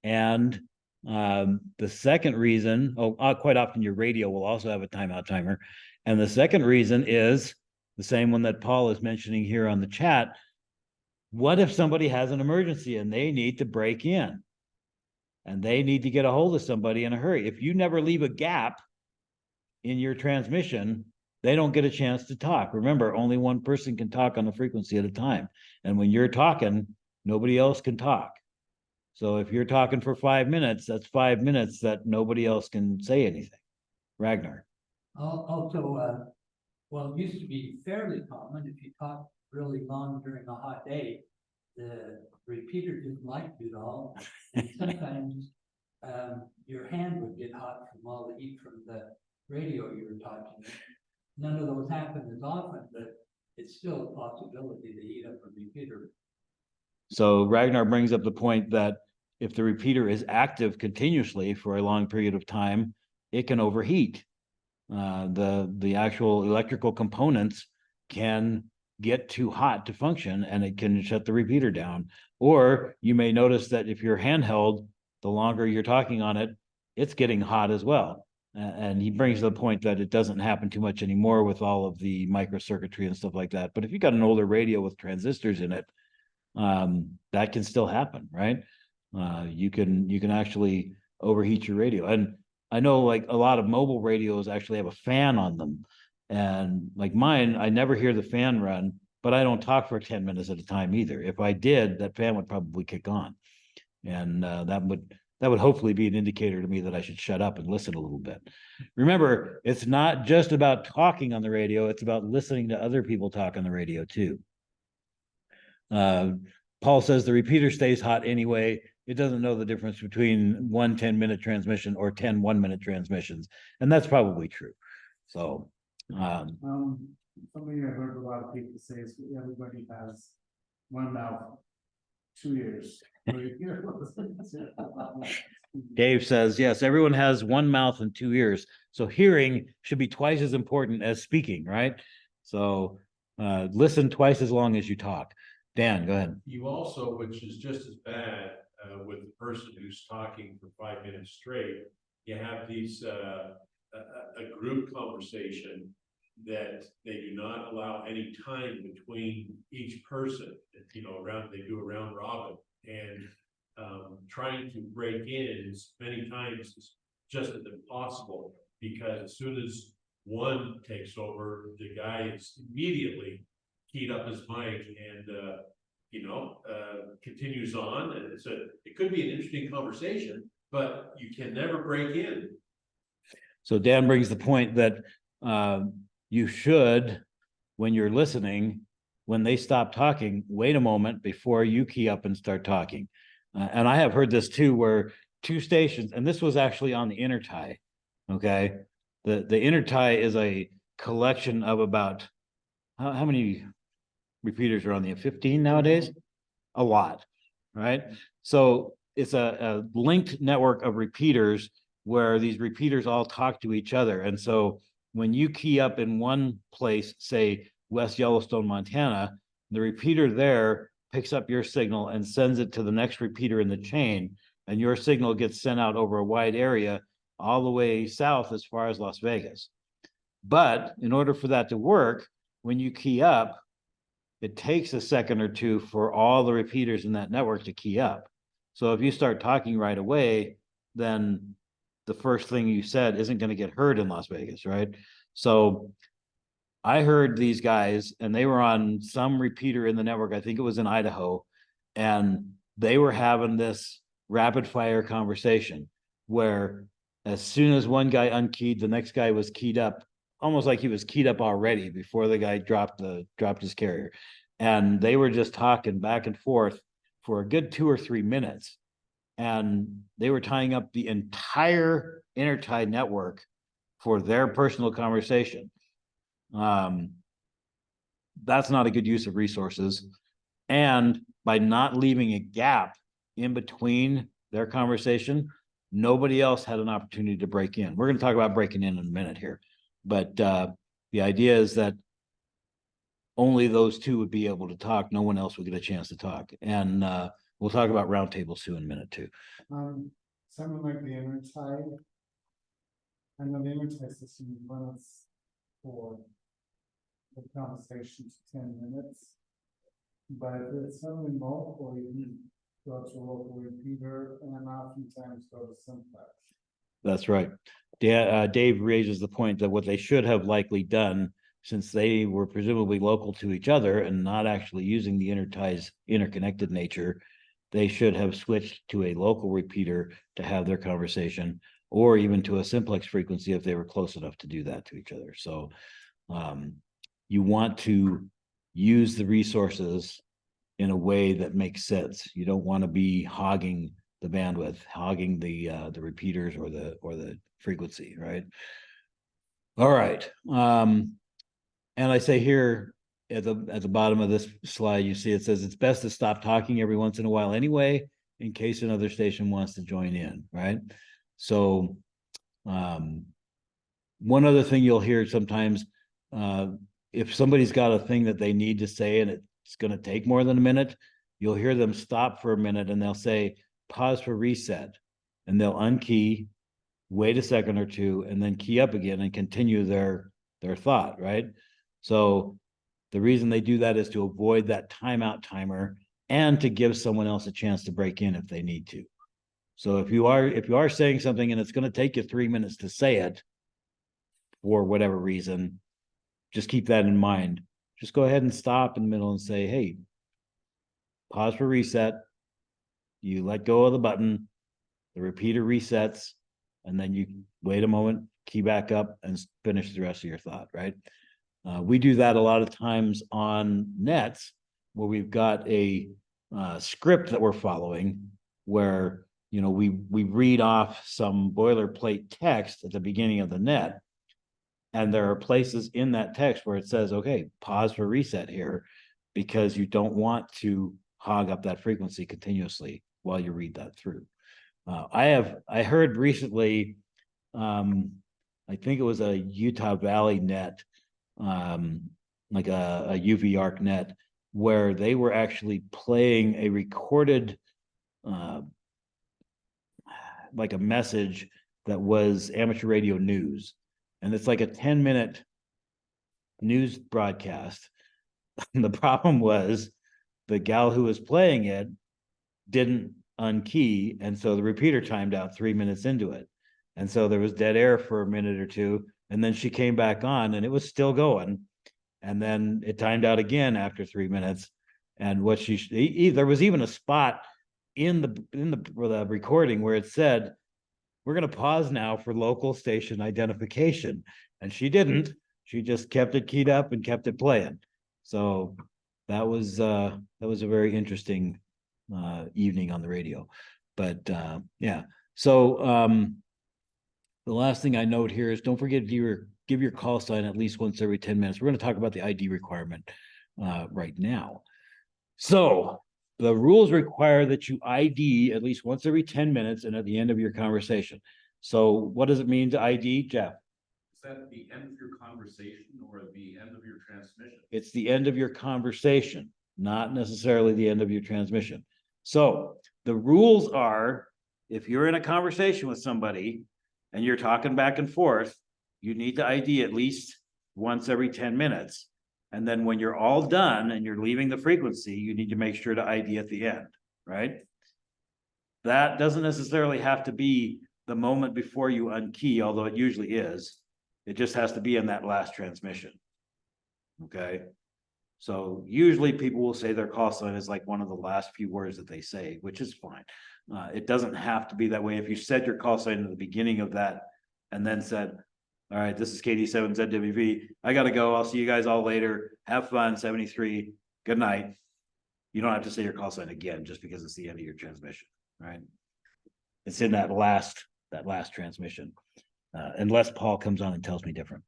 And the second reason, quite often your radio will also have a timeout timer. And the second reason is the same one that Paul is mentioning here on the chat. What if somebody has an emergency and they need to break in? And they need to get a hold of somebody in a hurry. If you never leave a gap in your transmission, they don't get a chance to talk. Remember, only one person can talk on the frequency at a time. And when you're talking, nobody else can talk. So if you're talking for 5 minutes, that's 5 minutes that nobody else can say anything. Ragnar. Also, well, it used to be fairly common if you talk really long during a hot day, the repeater didn't like it at all. And sometimes your hand would get hot from all the heat from the radio you were talking. None of those happen as often, but it's still a possibility to heat up a repeater. So Ragnar brings up the point that if the repeater is active continuously for a long period of time, it can overheat. The actual electrical components can get too hot to function and it can shut the repeater down. Or you may notice that if you're handheld, the longer you're talking on it, it's getting hot as well. And he brings the point that it doesn't happen too much anymore with all of the microcircuitry and stuff like that. But if you got an older radio with transistors in it, that can still happen, right? You can actually overheat your radio. And I know like a lot of mobile radios actually have a fan on them. And like mine, I never hear the fan run, but I don't talk for 10 minutes at a time either. If I did, that fan would probably kick on. And that would hopefully be an indicator to me that I should shut up and listen a little bit. Remember, it's not just about talking on the radio, it's about listening to other people talk on the radio too. Paul says the repeater stays hot anyway. It doesn't know the difference between 1 10-minute transmission or 10 1-minute transmissions. And that's probably true. So Something I heard a lot of people say is everybody has one mouth, 2 ears. Dave says, yes, everyone has one mouth and 2 ears. So hearing should be twice as important as speaking, right? So listen twice as long as you talk. Dan, go ahead. You also, which is just as bad with the person who's talking for 5 minutes straight, you have these a group conversation that they do not allow any time between each person. You know, they do a round robin, and trying to break in as many times is just as impossible, because as soon as one takes over, the guy is immediately keyed up his mic and continues on. And it could be an interesting conversation, but you can never break in. So Dan brings the point that you should, when you're listening, when they stop talking, wait a moment before you key up and start talking. And I have heard this too, where 2 stations, and this was actually on the intertie. Okay, the intertie is a collection of about how many repeaters are on the 15 nowadays? A lot, right? So it's a linked network of repeaters where these repeaters all talk to each other. And so when you key up in one place, say West Yellowstone, Montana, the repeater there picks up your signal and sends it to the next repeater in the chain, and your signal gets sent out over a wide area all the way south as far as Las Vegas. But in order for that to work, when you key up, it takes a second or two for all the repeaters in that network to key up. So if you start talking right away, then the first thing you said isn't going to get heard in Las Vegas, right? So I heard these guys, and they were on some repeater in the network. I think it was in Idaho, and they were having this rapid fire conversation where as soon as one guy unkeyed, the next guy was keyed up, almost like he was keyed up already before the guy dropped his carrier. And they were just talking back and forth for a good 2 or 3 minutes. And they were tying up the entire intertie network for their personal conversation. That's not a good use of resources. And by not leaving a gap in between their conversation, nobody else had an opportunity to break in. We're going to talk about breaking in a minute here, but the idea is that only those two would be able to talk. No one else would get a chance to talk. And we'll talk about roundtables too in a minute too. Something like the intertide. I know the intertide system runs for the conversation to 10 minutes. But if it's something local, you can go to a local repeater and oftentimes go to simplex. That's right. Dave raises the point that what they should have likely done, since they were presumably local to each other and not actually using the interconnected nature, they should have switched to a local repeater to have their conversation, or even to a simplex frequency if they were close enough to do that to each other. So you want to use the resources in a way that makes sense. You don't want to be hogging the bandwidth, hogging the repeaters or the frequency, right? All right. And I say here at the bottom of this slide, you see it says it's best to stop talking every once in a while anyway, in case another station wants to join in, right? So one other thing you'll hear sometimes, if somebody's got a thing that they need to say and it's going to take more than a minute, you'll hear them stop for a minute and they'll say, pause for reset. And they'll unkey, wait a second or two, and then key up again and continue their thought, right? So the reason they do that is to avoid that timeout timer and to give someone else a chance to break in if they need to. So if you are saying something and it's going to take you 3 minutes to say it for whatever reason, just keep that in mind. Just go ahead and stop in the middle and say, hey, pause for reset. You let go of the button, the repeater resets, and then you wait a moment, key back up, and finish the rest of your thought, right? We do that a lot of times on nets where we've got a script that we're following where, you know, we read off some boilerplate text at the beginning of the net. And there are places in that text where it says, okay, pause for reset here, because you don't want to hog up that frequency continuously while you read that through. I heard recently, I think it was a Utah Valley net, like a UV arc net, where they were actually playing a recorded, like a message that was amateur radio news. And it's like a 10-minute news broadcast. And the problem was the gal who was playing it didn't unkey. And so the repeater timed out 3 minutes into it. And so there was dead air for a minute or two. And then she came back on and it was still going. And then it timed out again after 3 minutes. And what there was even a spot in the recording where it said, we're going to pause now for local station identification. And she didn't. She just kept it keyed up and kept it playing. So that was a very interesting evening on the radio. But yeah. So the last thing I note here is don't forget to give your call sign at least once every 10 minutes. We're going to talk about the ID requirement right now. So the rules require that you ID at least once every 10 minutes and at the end of your conversation. So what does it mean to ID, Jeff? Is that the end of your conversation or the end of your transmission? It's the end of your conversation, not necessarily the end of your transmission. So the rules are, if you're in a conversation with somebody and you're talking back and forth, you need to ID at least once every 10 minutes. And then when you're all done and you're leaving the frequency, you need to make sure to ID at the end, right? That doesn't necessarily have to be the moment before you unkey, although it usually is. It just has to be in that last transmission, okay? So usually people will say their call sign is like one of the last few words that they say, which is fine. It doesn't have to be that way. If you said your call sign at the beginning of that and then said, all right, this is KD7ZWV. I got to go. I'll see you guys all later. Have fun, 73. Good night. You don't have to say your call sign again just because it's the end of your transmission, right? It's in that last transmission, unless Paul comes on and tells me different.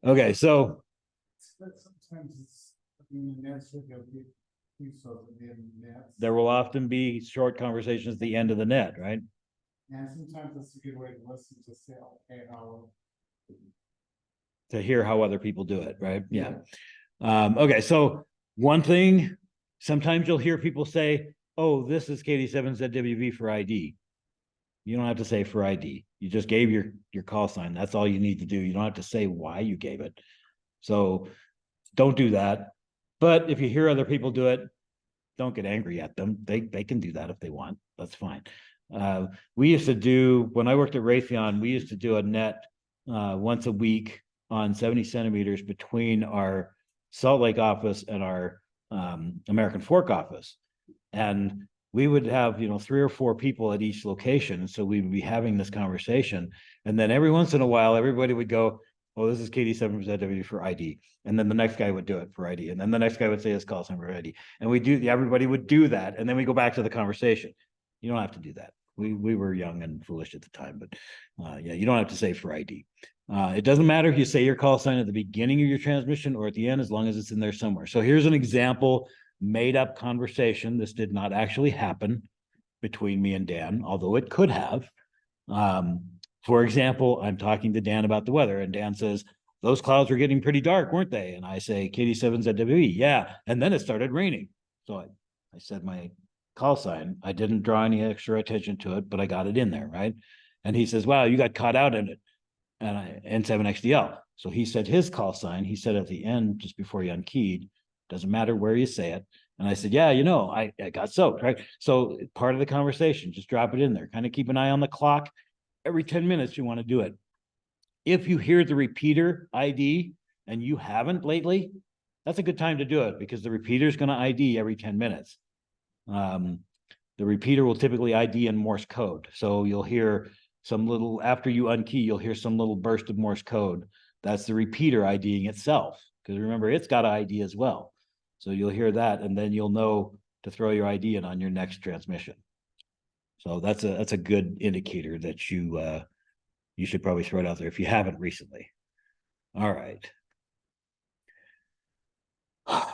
Okay, so Sometimes it's a in the net, so there'll be QSOs at the end of the net. There will often be short conversations at the end of the net, right? And sometimes it's a good way to listen to say, okay, how. To hear how other people do it, right? Yeah. Okay, so one thing, sometimes you'll hear people say, oh, this is KD7ZWV for ID. You don't have to say for ID. You just gave your call sign. That's all you need to do. You don't have to say why you gave it. So don't do that. But if you hear other people do it, don't get angry at them. They can do that if they want. That's fine. We used to do, when I worked at Raytheon, we used to do a net once a week on 70 centimeters between our Salt Lake office and our American Fork office. And we would have, 3 or 4 people at each location. So we would be having this conversation. And then every once in a while, everybody would go, oh, this is KD7ZW for ID. And then the next guy would do it for ID. And then the next guy would say his call sign for ID. And everybody would do that. And then we go back to the conversation. You don't have to do that. We were young and foolish at the time, but yeah, you don't have to say for ID. It doesn't matter if you say your call sign at the beginning of your transmission or at the end, as long as it's in there somewhere. So here's an example made up conversation. This did not actually happen between me and Dan, although it could have. For example, I'm talking to Dan about the weather, and Dan says, those clouds were getting pretty dark, weren't they? And I say, KD7ZWE, yeah. And then it started raining. So I said my call sign. I didn't draw any extra attention to it, but I got it in there, right? And he says, wow, you got caught out in it. And N7XDL. So he said his call sign, he said at the end, just before he unkeyed, doesn't matter where you say it. And I said, yeah, I got soaked, right? So part of the conversation, just drop it in there, kind of keep an eye on the clock. Every 10 minutes, you want to do it. If you hear the repeater ID and you haven't lately, that's a good time to do it because the repeater is going to ID every 10 minutes. The repeater will typically ID in Morse code. So you'll hear some little, after you unkey, you'll hear some little burst of Morse code. That's the repeater IDing itself. Because remember, it's got ID as well. So you'll hear that, and then you'll know to throw your ID in on your next transmission. So that's a good indicator that you should probably throw it out there if you haven't recently. All right.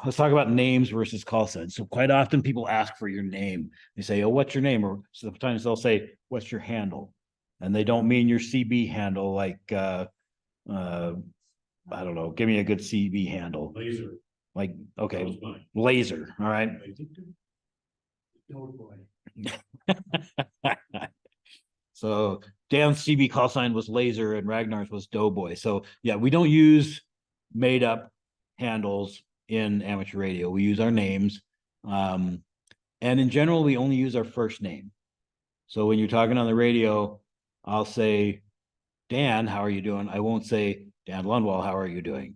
Let's talk about names versus call signs. So quite often people ask for your name. They say, oh, what's your name? Or sometimes they'll say, what's your handle? And they don't mean your CB handle, like, I don't know, give me a good CB handle. Laser. Like, That okay, was mine. laser, all right? Oh, boy. So Dan's CB call sign was laser and Ragnar's was doughboy. So yeah, we don't use made up handles in amateur radio. We use our names. And in general, we only use our first name. So when you're talking on the radio, I'll say, Dan, how are you doing? I won't say, Dan Lundwall, how are you doing?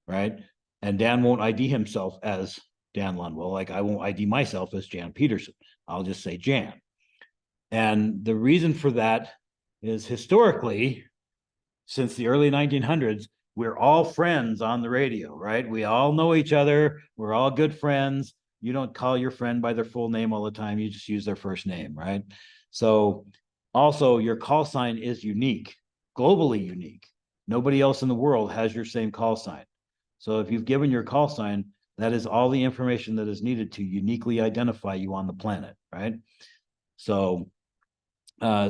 Right? And Dan won't ID himself as Dan Lundwall. Like I won't ID myself as Jan Peterson. I'll just say Jan. And the reason for that is historically, since the early 1900s, we're all friends on the radio, right? We all know each other. We're all good friends. You don't call your friend by their full name all the time. You just use their first name, right? So also your call sign is unique, globally unique. Nobody else in the world has your same call sign. So if you've given your call sign, that is all the information that is needed to uniquely identify you on the planet, right? So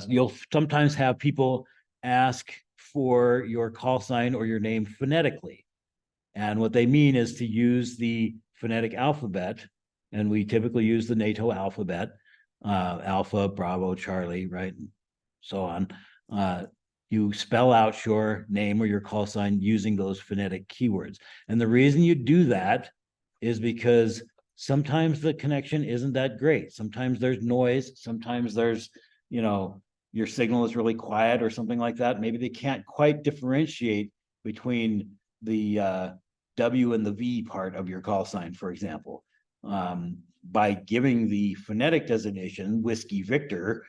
you'll sometimes have people ask for your call sign or your name phonetically. And what they mean is to use the phonetic alphabet. And we typically use the NATO alphabet, Alpha, Bravo, Charlie, right? And so on. You spell out your name or your call sign using those phonetic keywords. And the reason you do that is because sometimes the connection isn't that great. Sometimes there's noise. Sometimes there's, your signal is really quiet or something like that. Maybe they can't quite differentiate between the W and the V part of your call sign, for example. By giving the phonetic designation, Whiskey Victor,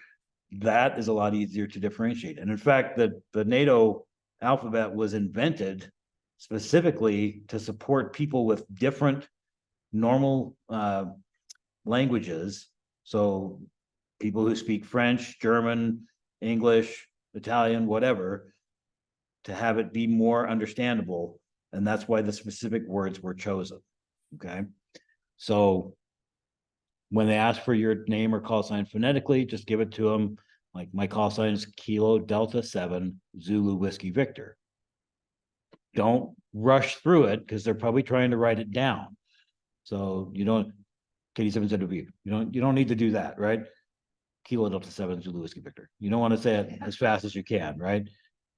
that is a lot easier to differentiate. And in fact, the NATO alphabet was invented specifically to support people with different normal languages. So people who speak French, German, English, Italian, whatever, to have it be more understandable. And that's why the specific words were chosen. Okay, so when they ask for your name or call sign phonetically, just give it to them. Like my call sign is Kilo Delta 7 Zulu Whiskey Victor. Don't rush through it because they're probably trying to write it down. So you don't, KD7 ZW, you don't need to do that, right? Kilo Delta 7 Zulu Whiskey Victor. You don't want to say it as fast as you can, right?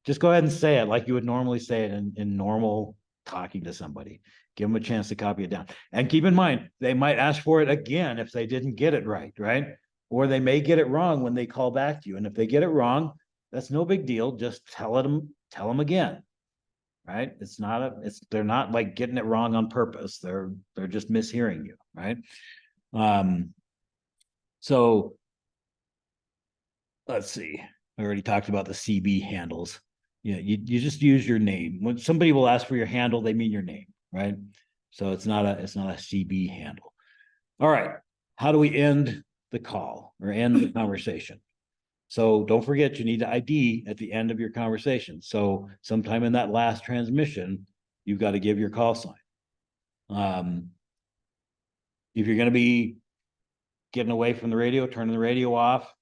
Just go ahead and say it like you would normally say it in normal talking to somebody. Give them a chance to copy it down. And keep in mind, they might ask for it again if they didn't get it right, right? Or they may get it wrong when they call back to you. And if they get it wrong, that's no big deal. Just tell them again, right? They're not like getting it wrong on purpose. They're just mishearing you, right? So let's see. I already talked about the CB handles. Yeah, you just use your name. When somebody will ask for your handle, they mean your name, right? So it's not a CB handle. All right. How do we end the call or end the conversation? So don't forget, you need to ID at the end of your conversation. So sometime in that last transmission, you've got to give your call sign. If you're going to be getting away from the radio, turning the radio off,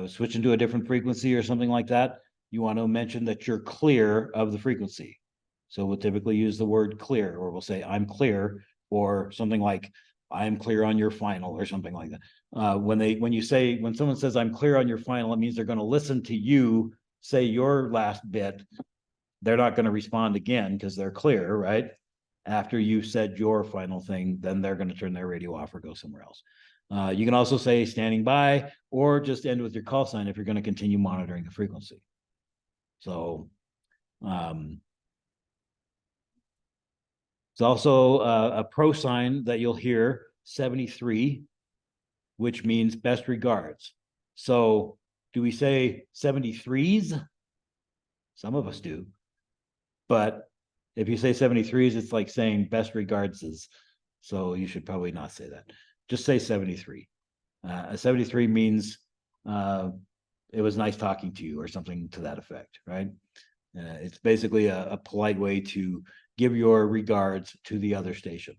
switching to a different frequency or something like that, you want to mention that you're clear of the frequency. So we'll typically use the word clear, or we'll say I'm clear, or something like I'm clear on your final, or something like that. When someone says I'm clear on your final, it means they're going to listen to you say your last bit. They're not going to respond again because they're clear, right? After you said your final thing, then they're going to turn their radio off or go somewhere else. You can also say standing by, or just end with your call sign if you're going to continue monitoring the frequency. So it's also a pro sign that you'll hear, 73, which means best regards. So do we say 73s? Some of us do. But if you say 73s, it's like saying best regards is. So you should probably not say that. Just say 73. A 73 means it was nice talking to you or something to that effect, right? It's basically a polite way to give your regards to the other station.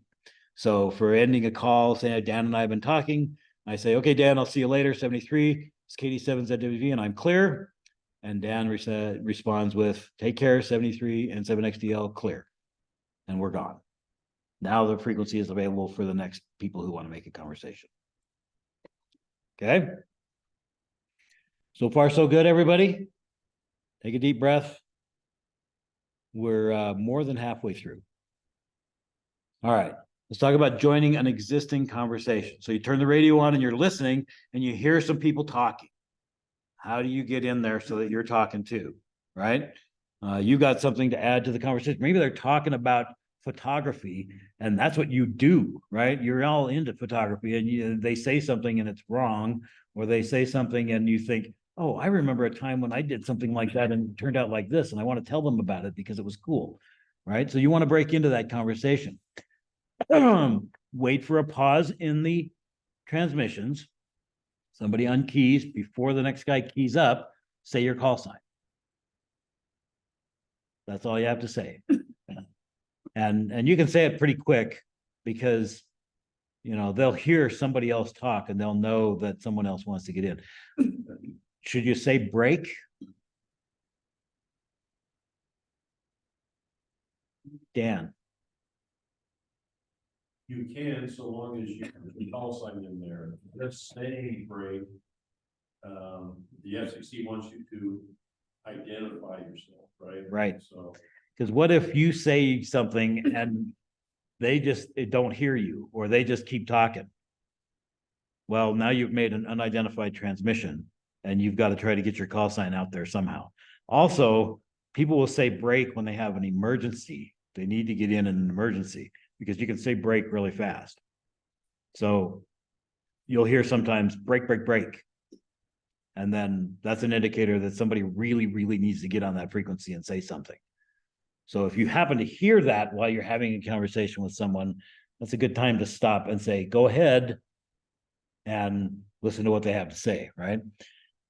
So for ending a call, say Dan and I have been talking, I say, okay, Dan, I'll see you later, 73, it's KD7ZWV and I'm clear. And Dan responds with, take care, 73 and 7XDL, clear. And we're gone. Now the frequency is available for the next people who want to make a conversation. Okay. So far, so good, everybody. Take a deep breath. We're more than halfway through. All right. Let's talk about joining an existing conversation. So you turn the radio on and you're listening and you hear some people talking. How do you get in there so that you're talking too, right? You got something to add to the conversation. Maybe they're talking about photography and that's what you do, right? You're all into photography and they say something and it's wrong, or they say something and you think, oh, I remember a time when I did something like that and it turned out like this, and I want to tell them about it because it was cool, right? So you want to break into that conversation. Wait for a pause in the transmissions. Somebody unkeys before the next guy keys up, say your call sign. That's all you have to say. And you can say it pretty quick because they'll hear somebody else talk and they'll know that someone else wants to get in. Should you say break? Dan. You can, so long as you put the call sign in there. Let's say break. The FCC wants you to identify yourself, right? Right. So, because what if you say something and they don't hear you, or they just keep talking? Well, now you've made an unidentified transmission and you've got to try to get your call sign out there somehow. Also, people will say break when they have an emergency. They need to get in an emergency because you can say break really fast. So you'll hear sometimes break, break, break. And then that's an indicator that somebody really, really needs to get on that frequency and say something. So if you happen to hear that while you're having a conversation with someone, that's a good time to stop and say, go ahead and listen to what they have to say, right?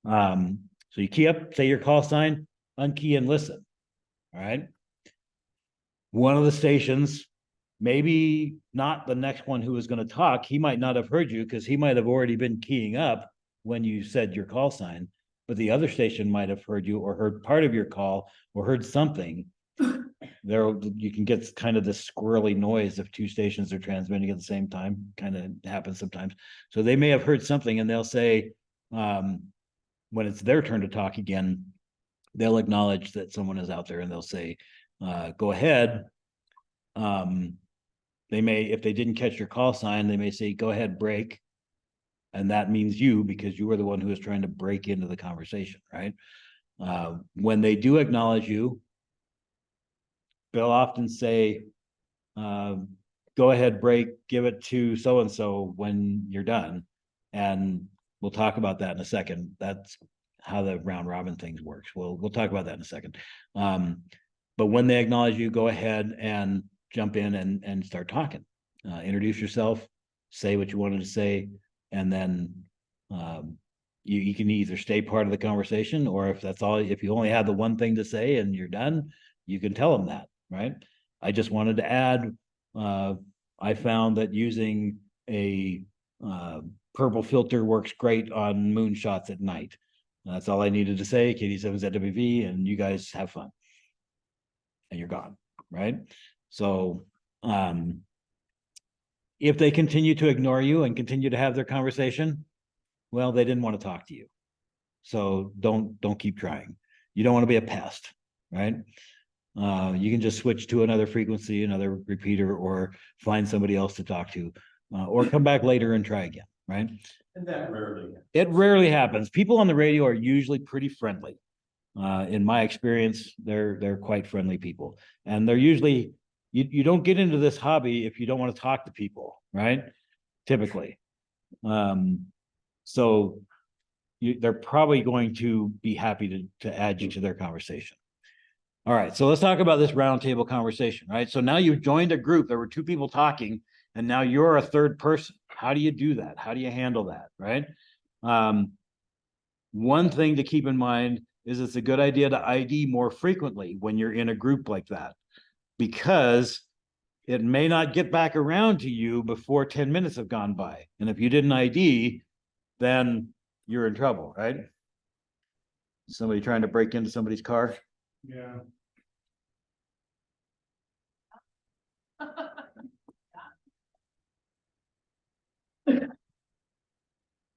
So you key up, say your call sign, unkey and listen, all right? One of the stations maybe not the next one who was going to talk. He might not have heard you because he might have already been keying up when you said your call sign, but the other station might have heard you or heard part of your call or heard something. There, you can get kind of this squirrely noise if two stations are transmitting at the same time. Kind of happens sometimes. So they may have heard something, and they'll say, when it's their turn to talk again, they'll acknowledge that someone is out there, and they'll say, "Go ahead." They may, if they didn't catch your call sign, they may say, "Go ahead, break," and that means you, because you were the one who was trying to break into the conversation, right? When they do acknowledge you, they'll often say, "Go ahead, break, give it to so-and-so when you're done." And we'll talk about that in a second. That's how the round robin things works. We'll talk about that in a second. But when they acknowledge you, go ahead and jump in and start talking. Introduce yourself, say what you wanted to say, and then you can either stay part of the conversation, or if you only have the one thing to say and you're done, you can tell them that, right? I just wanted to add, I found that using a purple filter works great on moonshots at night. That's all I needed to say, KD7ZWV, and you guys have fun. And you're gone, right? So if they continue to ignore you and continue to have their conversation, well, they didn't want to talk to you. So don't keep trying. You don't want to be a pest, right? You can just switch to another frequency, another repeater, or find somebody else to talk to, or come back later and try again, right? And that rarely happens. It rarely happens. People on the radio are usually pretty friendly. In my experience, they're quite friendly people, and they're usually, you don't get into this hobby if you don't want to talk to people, right? Typically. So they're probably going to be happy to add you to their conversation. All right, so let's talk about this roundtable conversation, right? So now you've joined a group. There were two people talking, and now you're a third person. How do you do that? How do you handle that, right? One thing to keep in mind is it's a good idea to ID more frequently when you're in a group like that, because it may not get back around to you before 10 minutes have gone by. And if you didn't ID, then you're in trouble, right? Somebody trying to break into somebody's car. Yeah.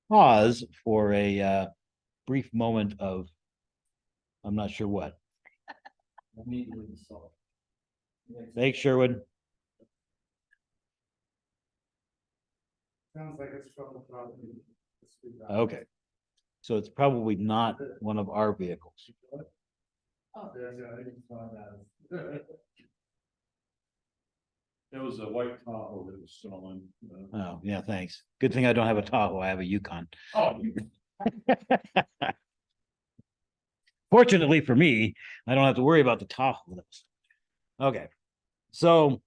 Pause for a brief moment of, I'm not sure what. Thanks, Sherwood. Sounds like it's from the property. Okay. So it's probably not one of our vehicles. It was a white Tahoe that was stolen. Oh, yeah, thanks. Good thing I don't have a Tahoe. I have a Yukon. Oh, Fortunately for me, I don't have to worry about the Tahoe. Okay. So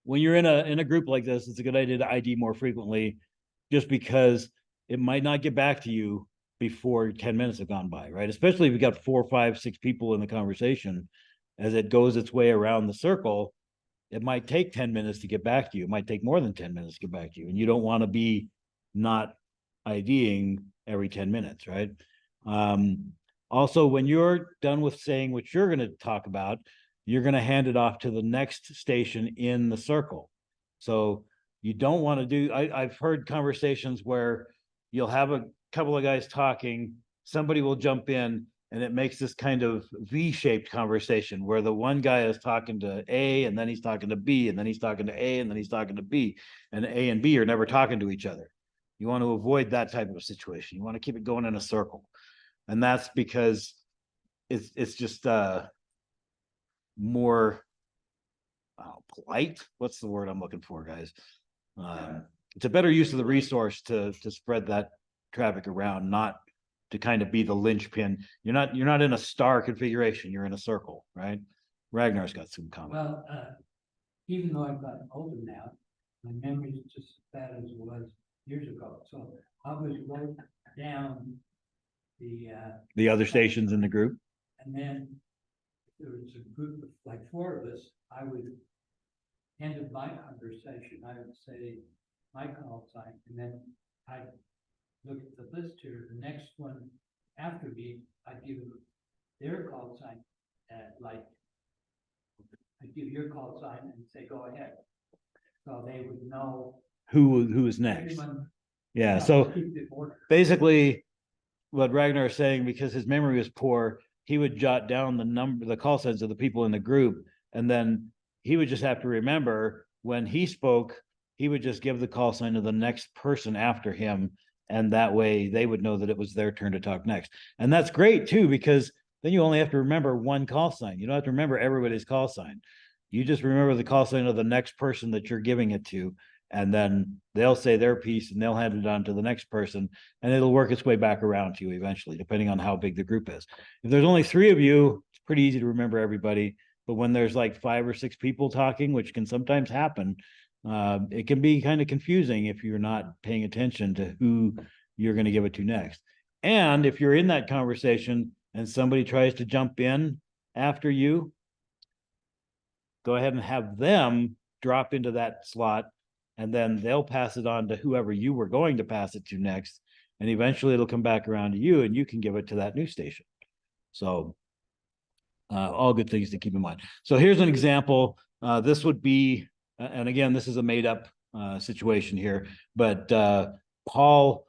when you're in a group like this, it's a good idea to ID more frequently, just because it might not get back to you before 10 minutes have gone by, right? Especially if you've got 4, 5, 6 people in the conversation. As it goes its way around the circle, it might take 10 minutes to get back to you. It might take more than 10 minutes to get back to you. And you don't want to be not IDing every 10 minutes, right? Also, when you're done with saying what you're going to talk about, you're going to hand it off to the next station in the circle. So you don't want to do, I've heard conversations where you'll have a couple of guys talking, somebody will jump in, and it makes this kind of V-shaped conversation where the one guy is talking to A, and then he's talking to B, and then he's talking to A, and then he's talking to B, and A and B are never talking to each other. You want to avoid that type of a situation. You want to keep it going in a circle. And that's because it's just more polite. What's the word I'm looking for, guys? It's a better use of the resource to spread that traffic around, not to kind of be the linchpin. You're not in a star configuration. You're in a circle, right? Ragnar's got some comment. Well, even though I've gotten older now, my memory is just as bad as it was years ago. So I was wrote down The other stations in the group. and then if there was a group of like 4 of us, I would end of my conversation, I would say my call sign, and then I look at the list here, the next one after me, I give them their call sign, like, I give your call sign and say, go ahead. So they would know. Who is next? everyone- Yeah, so keep it order. basically what Ragnar is saying, because his memory was poor, he would jot down the call signs of the people in the group, and then he would just have to remember when he spoke, he would just give the call sign to the next person after him, and that way they would know that it was their turn to talk next. And that's great too, because then you only have to remember one call sign. You don't have to remember everybody's call sign. You just remember the call sign of the next person that you're giving it to, and then they'll say their piece and they'll hand it on to the next person, and it'll work its way back around to you eventually, depending on how big the group is. If there's only 3 of you, it's pretty easy to remember everybody. But when there's like 5 or 6 people talking, which can sometimes happen, it can be kind of confusing if you're not paying attention to who you're going to give it to next. And if you're in that conversation and somebody tries to jump in after you, go ahead and have them drop into that slot, and then they'll pass it on to whoever you were going to pass it to next. And eventually it'll come back around to you and you can give it to that new station. So all good things to keep in mind. So here's an example. This would be, and again, this is a made up situation here, but Paul,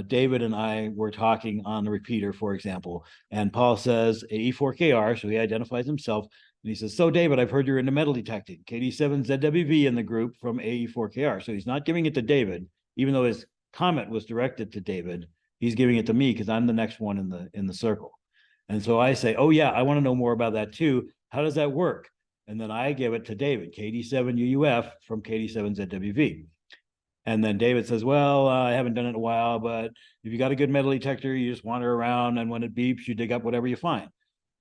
David and I were talking on the repeater, for example, and Paul says AE4KR, so he identifies himself. And he says, so David, I've heard you're into metal detecting. KD7ZWV in the group from AE4KR. So he's not giving it to David, even though his comment was directed to David. He's giving it to me because I'm the next one in the circle. And so I say, oh yeah, I want to know more about that too. How does that work? And then I give it to David, KD7UUF from KD7ZWV. And then David says, well, I haven't done it in a while, but if you got a good metal detector, you just wander around, and when it beeps, you dig up whatever you find.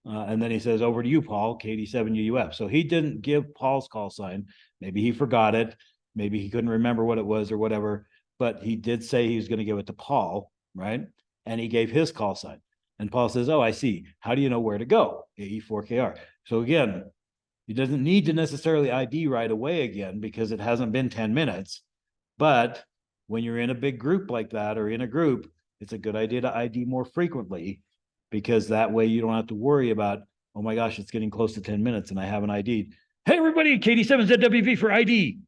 And then he says, over to you, Paul, KD7UUF. So he didn't give Paul's call sign. Maybe he forgot it. Maybe he couldn't remember what it was or whatever, but he did say he was going to give it to Paul, right? And he gave his call sign. And Paul says, oh, I see. How do you know where to go? AE4KR. So again, he doesn't need to necessarily ID right away again because it hasn't been 10 minutes. But when you're in a big group like that, or in a group, it's a good idea to ID more frequently, because that way you don't have to worry about, oh my gosh, it's getting close to 10 minutes and I haven't ID'd. Hey, everybody, KD7ZWV for ID.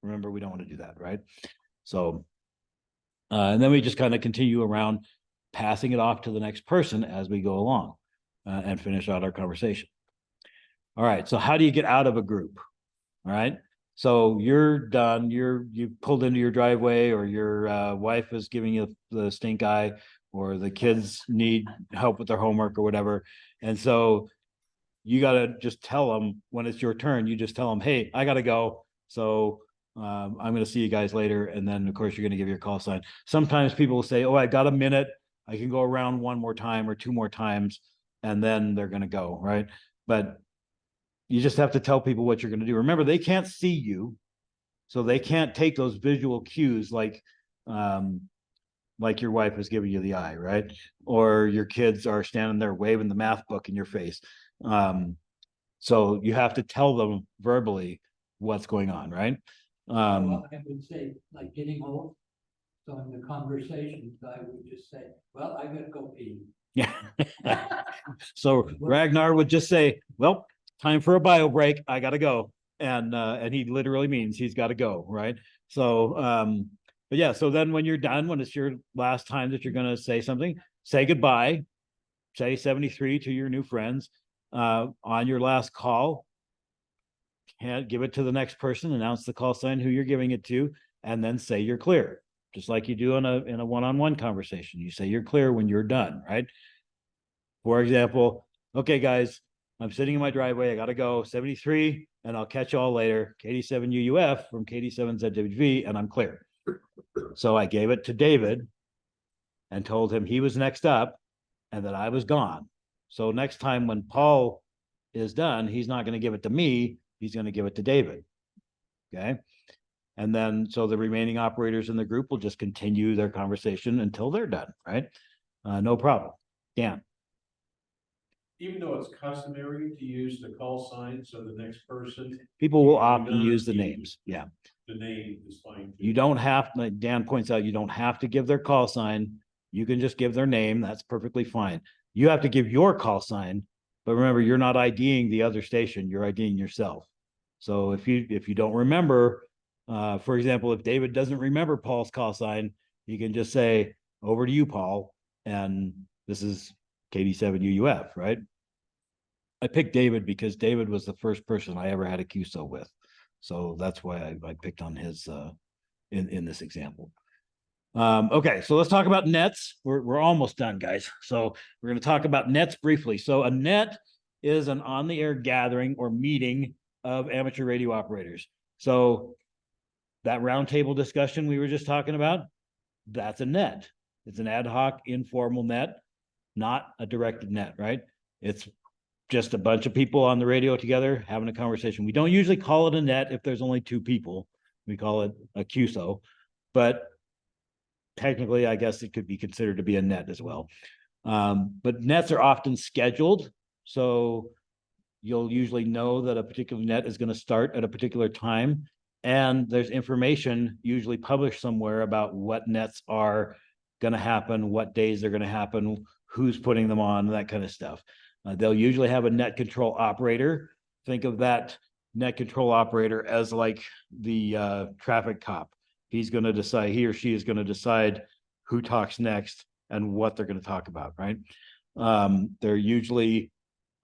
Remember, we don't want to do that, right? So, and then we just kind of continue around, passing it off to the next person as we go along and finish out our conversation. All right, so how do you get out of a group? All right, so you're done, you pulled into your driveway, or your wife is giving you the stink eye, or the kids need help with their homework or whatever. And so you got to just tell them when it's your turn, you just tell them, hey, I got to go. So I'm going to see you guys later. And then of course you're going to give your call sign. Sometimes people will say, oh, I got a minute. I can go around 1 more time or 2 more times, and then they're going to go, right? But you just have to tell people what you're going to do. Remember, they can't see you, so they can't take those visual cues like your wife is giving you the eye, right? Or your kids are standing there waving the math book in your face. So you have to tell them verbally what's going on, right? Well, I would say, like getting old. So in the conversations, I would just say, well, I gotta go pee. Yeah. So Ragnar would just say, well, time for a bio break. I gotta go. And he literally means he's got to go, right? So but yeah, so then when you're done, when it's your last time that you're going to say something, say goodbye, say 73 to your new friends. On your last call, give it to the next person, announce the call sign, who you're giving it to, and then say you're clear, just like you do in a one-on-one conversation. You say you're clear when you're done, right? For example, okay, guys, I'm sitting in my driveway. I got to go 73, and I'll catch y'all later. KD7UUF from KD7ZWV, and I'm clear. So I gave it to David and told him he was next up and that I was gone. So next time when Paul is done, he's not going to give it to me. He's going to give it to David. Okay. And then, so the remaining operators in the group will just continue their conversation until they're done, right? No problem. Dan. even though it's customary to use the call sign, so the next person, People will You often don't use the use- names. Yeah. the name is fine. too. You don't have, like Dan points out, you don't have to give their call sign. You can just give their name. That's perfectly fine. You have to give your call sign, but remember, you're not IDing the other station, you're IDing yourself. So if you don't remember, for example, if David doesn't remember Paul's call sign, he can just say, over to you, Paul, and this is KD7UUF, right? I picked David because David was the first person I ever had a QSO with. So that's why I picked on his in this example. Okay, so let's talk about nets. We're almost done, guys. So we're going to talk about nets briefly. So a net is an on-the-air gathering or meeting of amateur radio operators. So that roundtable discussion we were just talking about, that's a net. It's an ad hoc, informal net, not a directed net, right? It's just a bunch of people on the radio together having a conversation. We don't usually call it a net if there's only 2 people. We call it a QSO, but technically, I guess it could be considered to be a net as well. But nets are often scheduled. So you'll usually know that a particular net is going to start at a particular time. And there's information usually published somewhere about what nets are going to happen, what days they're going to happen, who's putting them on, that kind of stuff. They'll usually have a net control operator. Think of that net control operator as like the traffic cop. He's going to decide, he or she is going to decide who talks next and what they're going to talk about, right? They're usually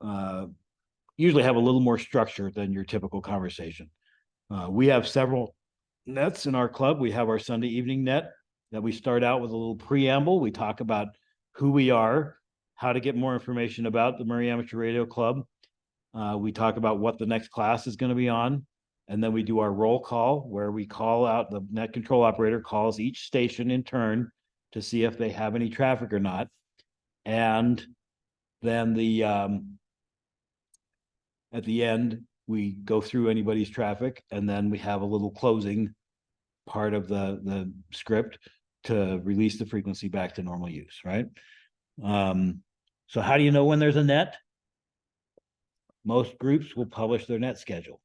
have a little more structure than your typical conversation. We have several nets in our club. We have our Sunday evening net that we start out with a little preamble. We talk about who we are, how to get more information about the Murray Amateur Radio Club. We talk about what the next class is going to be on. And then we do our roll call where we call out, the net control operator calls each station in turn to see if they have any traffic or not. And then at the end, we go through anybody's traffic, and then we have a little closing part of the script to release the frequency back to normal use, right? So how do you know when there's a net? Most groups will publish their net schedule.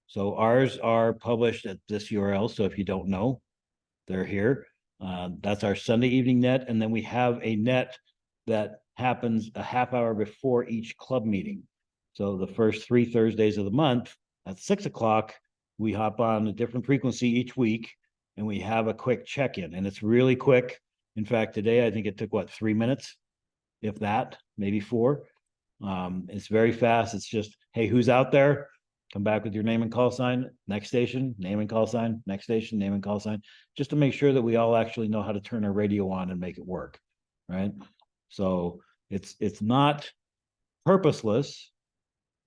So ours are published at this URL. So if you don't know, they're here. That's our Sunday evening net. And then we have a net that happens a half hour before each club meeting. So the first 3 Thursdays of the month at 6 o'clock, we hop on a different frequency each week and we have a quick check-in, and it's really quick. In fact, today, I think it took 3 minutes, if that, maybe 4. It's very fast. It's just, hey, who's out there? Come back with your name and call sign. Next station, name and call sign. Next station, name and call sign. Just to make sure that we all actually know how to turn our radio on and make it work, right? So it's not purposeless.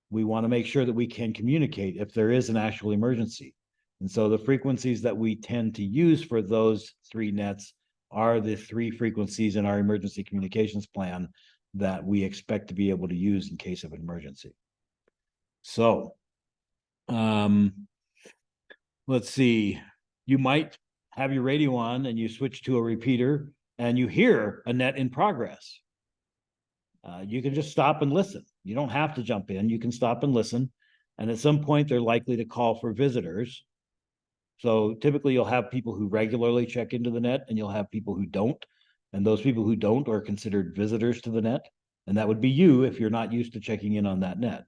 We want to make sure that we can communicate if there is an actual emergency. And so the frequencies that we tend to use for those 3 nets are the 3 frequencies in our emergency communications plan that we expect to be able to use in case of an emergency. So, let's see, you might have your radio on and you switch to a repeater and you hear a net in progress. You can just stop and listen. You don't have to jump in. You can stop and listen. And at some point, they're likely to call for visitors. So typically, you'll have people who regularly check into the net and you'll have people who don't. And those people who don't are considered visitors to the net. And that would be you if you're not used to checking in on that net.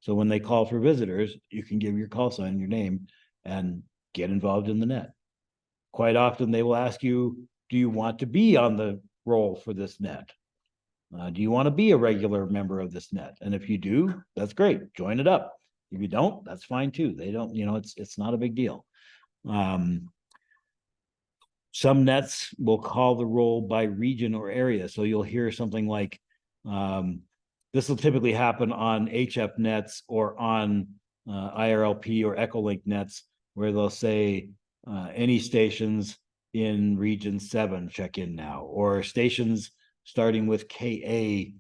So when they call for visitors, you can give your call sign, your name, and get involved in the net. Quite often, they will ask you, do you want to be on the roll for this net? Do you want to be a regular member of this net? And if you do, that's great. Join it up. If you don't, that's fine too. They don't, it's not a big deal. Some nets will call the roll by region or area. So you'll hear something like, this will typically happen on HF nets or on IRLP or Echolink nets, where they'll say any stations in region 7 check in now, or stations starting with KA7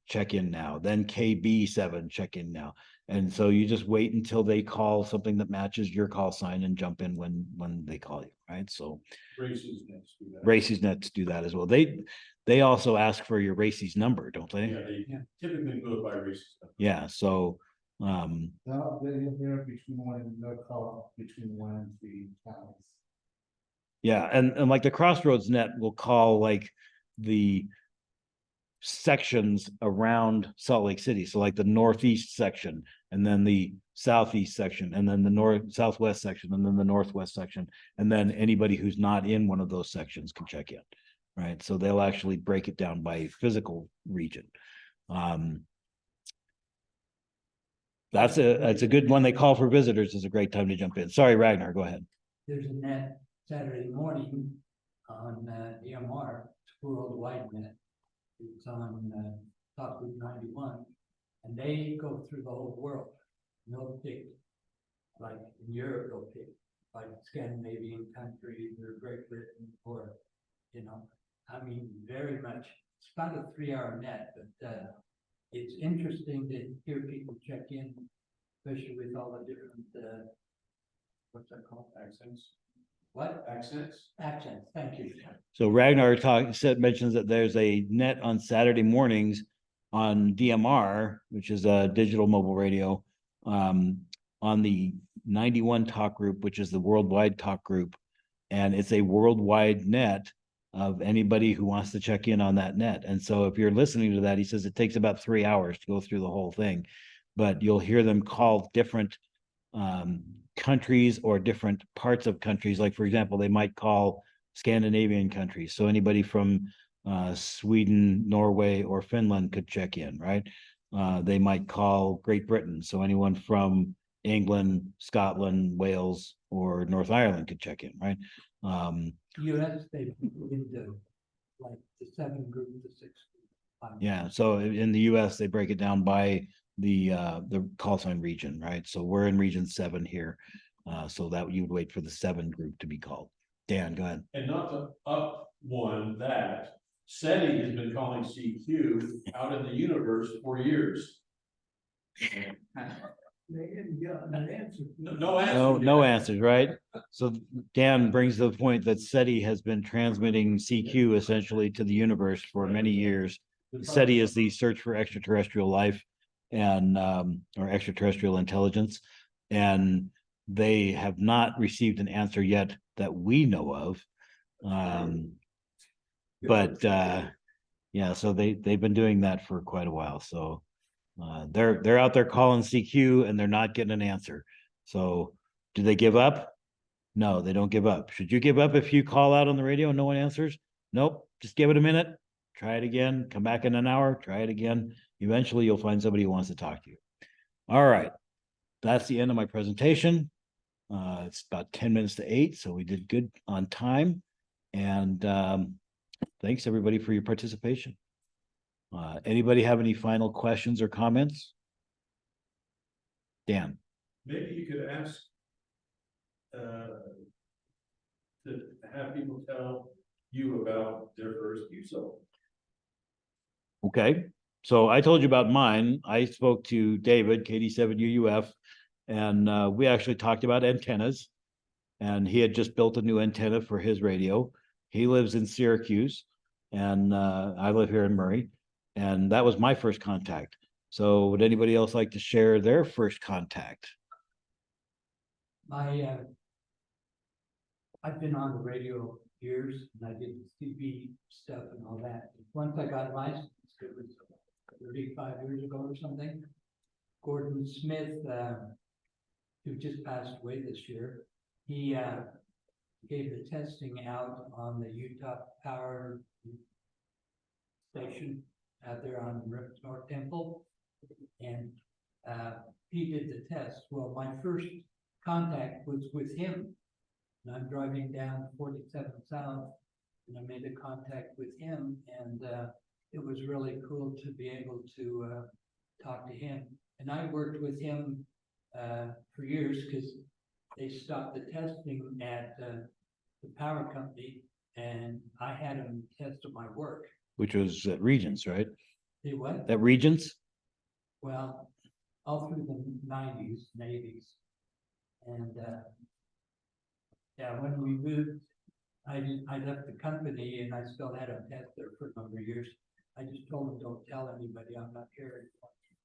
check in now, then KB7 check in now. And so you just wait until they call something that matches your call sign and jump in when they call you, right? So Races next to that. Races Nets do that as well. They also ask for your Races number, don't they? Yeah, they typically do it by races. Yeah, so, They're between one, they'll call between 1 and 3 counties. yeah, and like the Crossroads Net will call like the sections around Salt Lake City. So like the northeast section, and then the southeast section, and then the southwest section, and then the northwest section. And then anybody who's not in one of those sections can check in, right? So they'll actually break it down by physical region. That's a good one. They call for visitors is a great time to jump in. Sorry, Ragnar, go ahead. There's a net Saturday morning on MARC, it's a worldwide net. It's on Top Route 91, and they go through the whole world. And they'll pick, like in Europe, they'll pick like Scandinavian countries or Great Britain, or, you know, I mean, very much. It's about a 3-hour net, but it's interesting to hear people check in, especially with all the different, what's that called? Accents. What? Accents. Accents, thank you. So Ragnar mentions that there's a net on Saturday mornings on DMR, which is a digital mobile radio, on the 91 talk group, which is the worldwide talk group. And it's a worldwide net of anybody who wants to check in on that net. And so if you're listening to that, he says it takes about 3 hours to go through the whole thing, but you'll hear them call different countries or different parts of countries. Like, for example, they might call Scandinavian countries. So anybody from Sweden, Norway, or Finland could check in, right? They might call Great Britain. So anyone from England, Scotland, Wales, or North Ireland could check in, right? US, they put into like the 7 group, the 6 group. Yeah, so in the US, they break it down by the call sign region, right? So we're in region 7 here. So that you would wait for the 7 group to be called. Dan, go ahead. And not to up one that, SETI has been calling CQ out in the universe for years. They didn't get an answer. No answer. No answers, right? So Dan brings the point that SETI has been transmitting CQ essentially to the universe for many years. SETI is the search for extraterrestrial life and or extraterrestrial intelligence, and they have not received an answer yet that we know of. But yeah, so they've been doing that for quite a while. So they're out there calling CQ and they're not getting an answer. So do they give up? No, they don't give up. Should you give up if you call out on the radio and no one answers? Nope. Just give it a minute. Try it again. Come back in an hour. Try it again. Eventually, you'll find somebody who wants to talk to you. All right. That's the end of my presentation. It's about 10 minutes to 8, so we did good on time. And thanks everybody for your participation. Anybody have any final questions or comments? Dan. Maybe you could ask to have people tell you about their first QSO. Okay, so I told you about mine. I spoke to David, KD7UUF, and we actually talked about antennas. And he had just built a new antenna for his radio. He lives in Syracuse, and I live here in Murray. And that was my first contact. So would anybody else like to share their first contact? I've been on the radio years, and I did TV stuff and all that. Once I got licensed, it was 35 years ago or something. Gordon Smith, who just passed away this year, he gave the testing out on the Utah Power Station out there on North Temple, and he did the test. Well, my first contact was with him, and I'm driving down 47 South, and I made a contact with him, and it was really cool to be able to talk to him. And I worked with him for years because they stopped the testing at the power company, and I had him test my work. Which was at Regents, right? They what? At Regents? Well, all through the 90s and 80s. And Yeah, when we moved, I left the company and I still had a desk there for a number of years. I just told them, don't tell anybody, I'm not here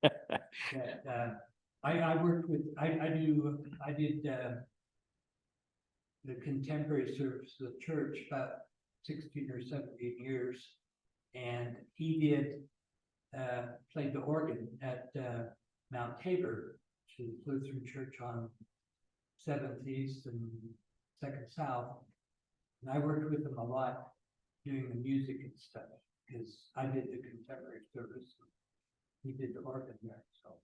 anymore. That, I worked with, I did, the contemporary service of the church about 16 or 17 years. And he did, played the organ at, Mount Tabor, which is Lutheran church on 7th East and 2nd South. And I worked with him a lot doing the music and stuff, because I did the contemporary service. He did the organ there, so.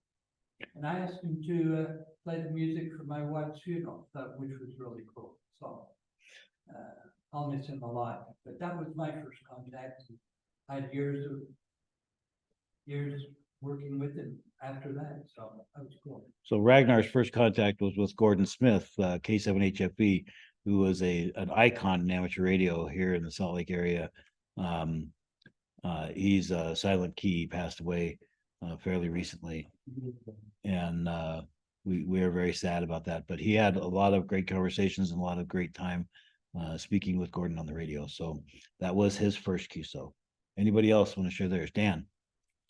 And I asked him to play the music for my wife's funeral, which was really cool, so. I'll miss him a lot, but that was my first contact. I had years working with him after that, so that was cool. So Ragnar's first contact was with Gordon Smith, K7HFB, who was an icon in amateur radio here in the Salt Lake area. He's a silent key, passed away fairly recently, and we are very sad about that. But he had a lot of great conversations and a lot of great time speaking with Gordon on the radio. So that was his first QSO. Anybody else want to share theirs? Dan?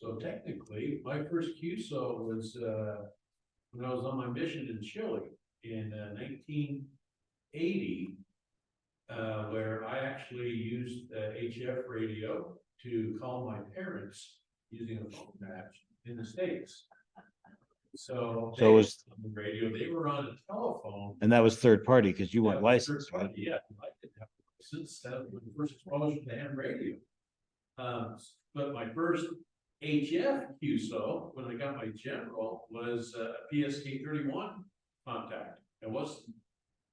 So technically, my first QSO was when I was on my mission in Chile in 1980, where I actually used HF radio to call my parents using a phone patch in the States. So So it was, on the radio, they were on a telephone. and that was third party because you weren't That was licensed, third right? party, yeah, I didn't have a license, that was my first exposure to ham radio. But my first HF QSO, when I got my general, was a PSK 31 contact. It wasn't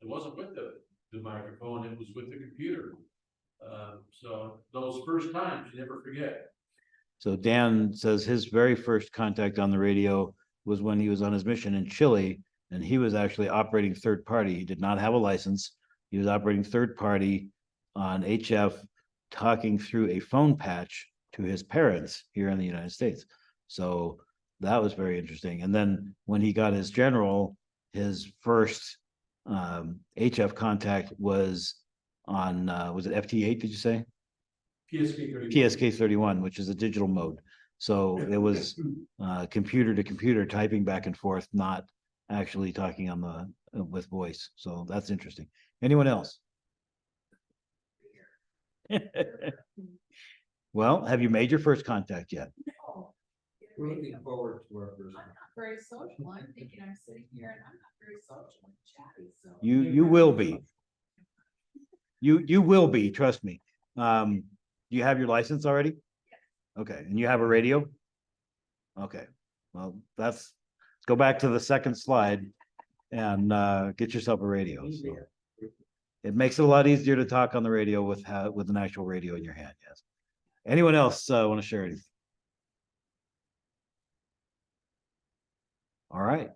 with the microphone, it was with the computer. So those first times, you never forget. So Dan says his very first contact on the radio was when he was on his mission in Chile, and he was actually operating third party. He did not have a license. He was operating third party on HF, talking through a phone patch to his parents here in the United States. So that was very interesting. And then when he got his general, his first HF contact was on, was it FT8, did you say? PSK 31. PSK 31, which is a digital mode. So it was computer to computer typing back and forth, not actually talking on the with voice. So that's interesting. Anyone else? Well, have you made your first contact yet? No. We're looking forward to our first. I'm not very social. I'm thinking I'm sitting here and I'm not very social and chatty, so. You will be. You will be, trust me. Do you have your license already? Okay, and you have a radio? Okay, well, let's go back to the second slide and get yourself a radio. So it makes it a lot easier to talk on the radio with an actual radio in your hand, yes. Anyone else want to share anything? All right.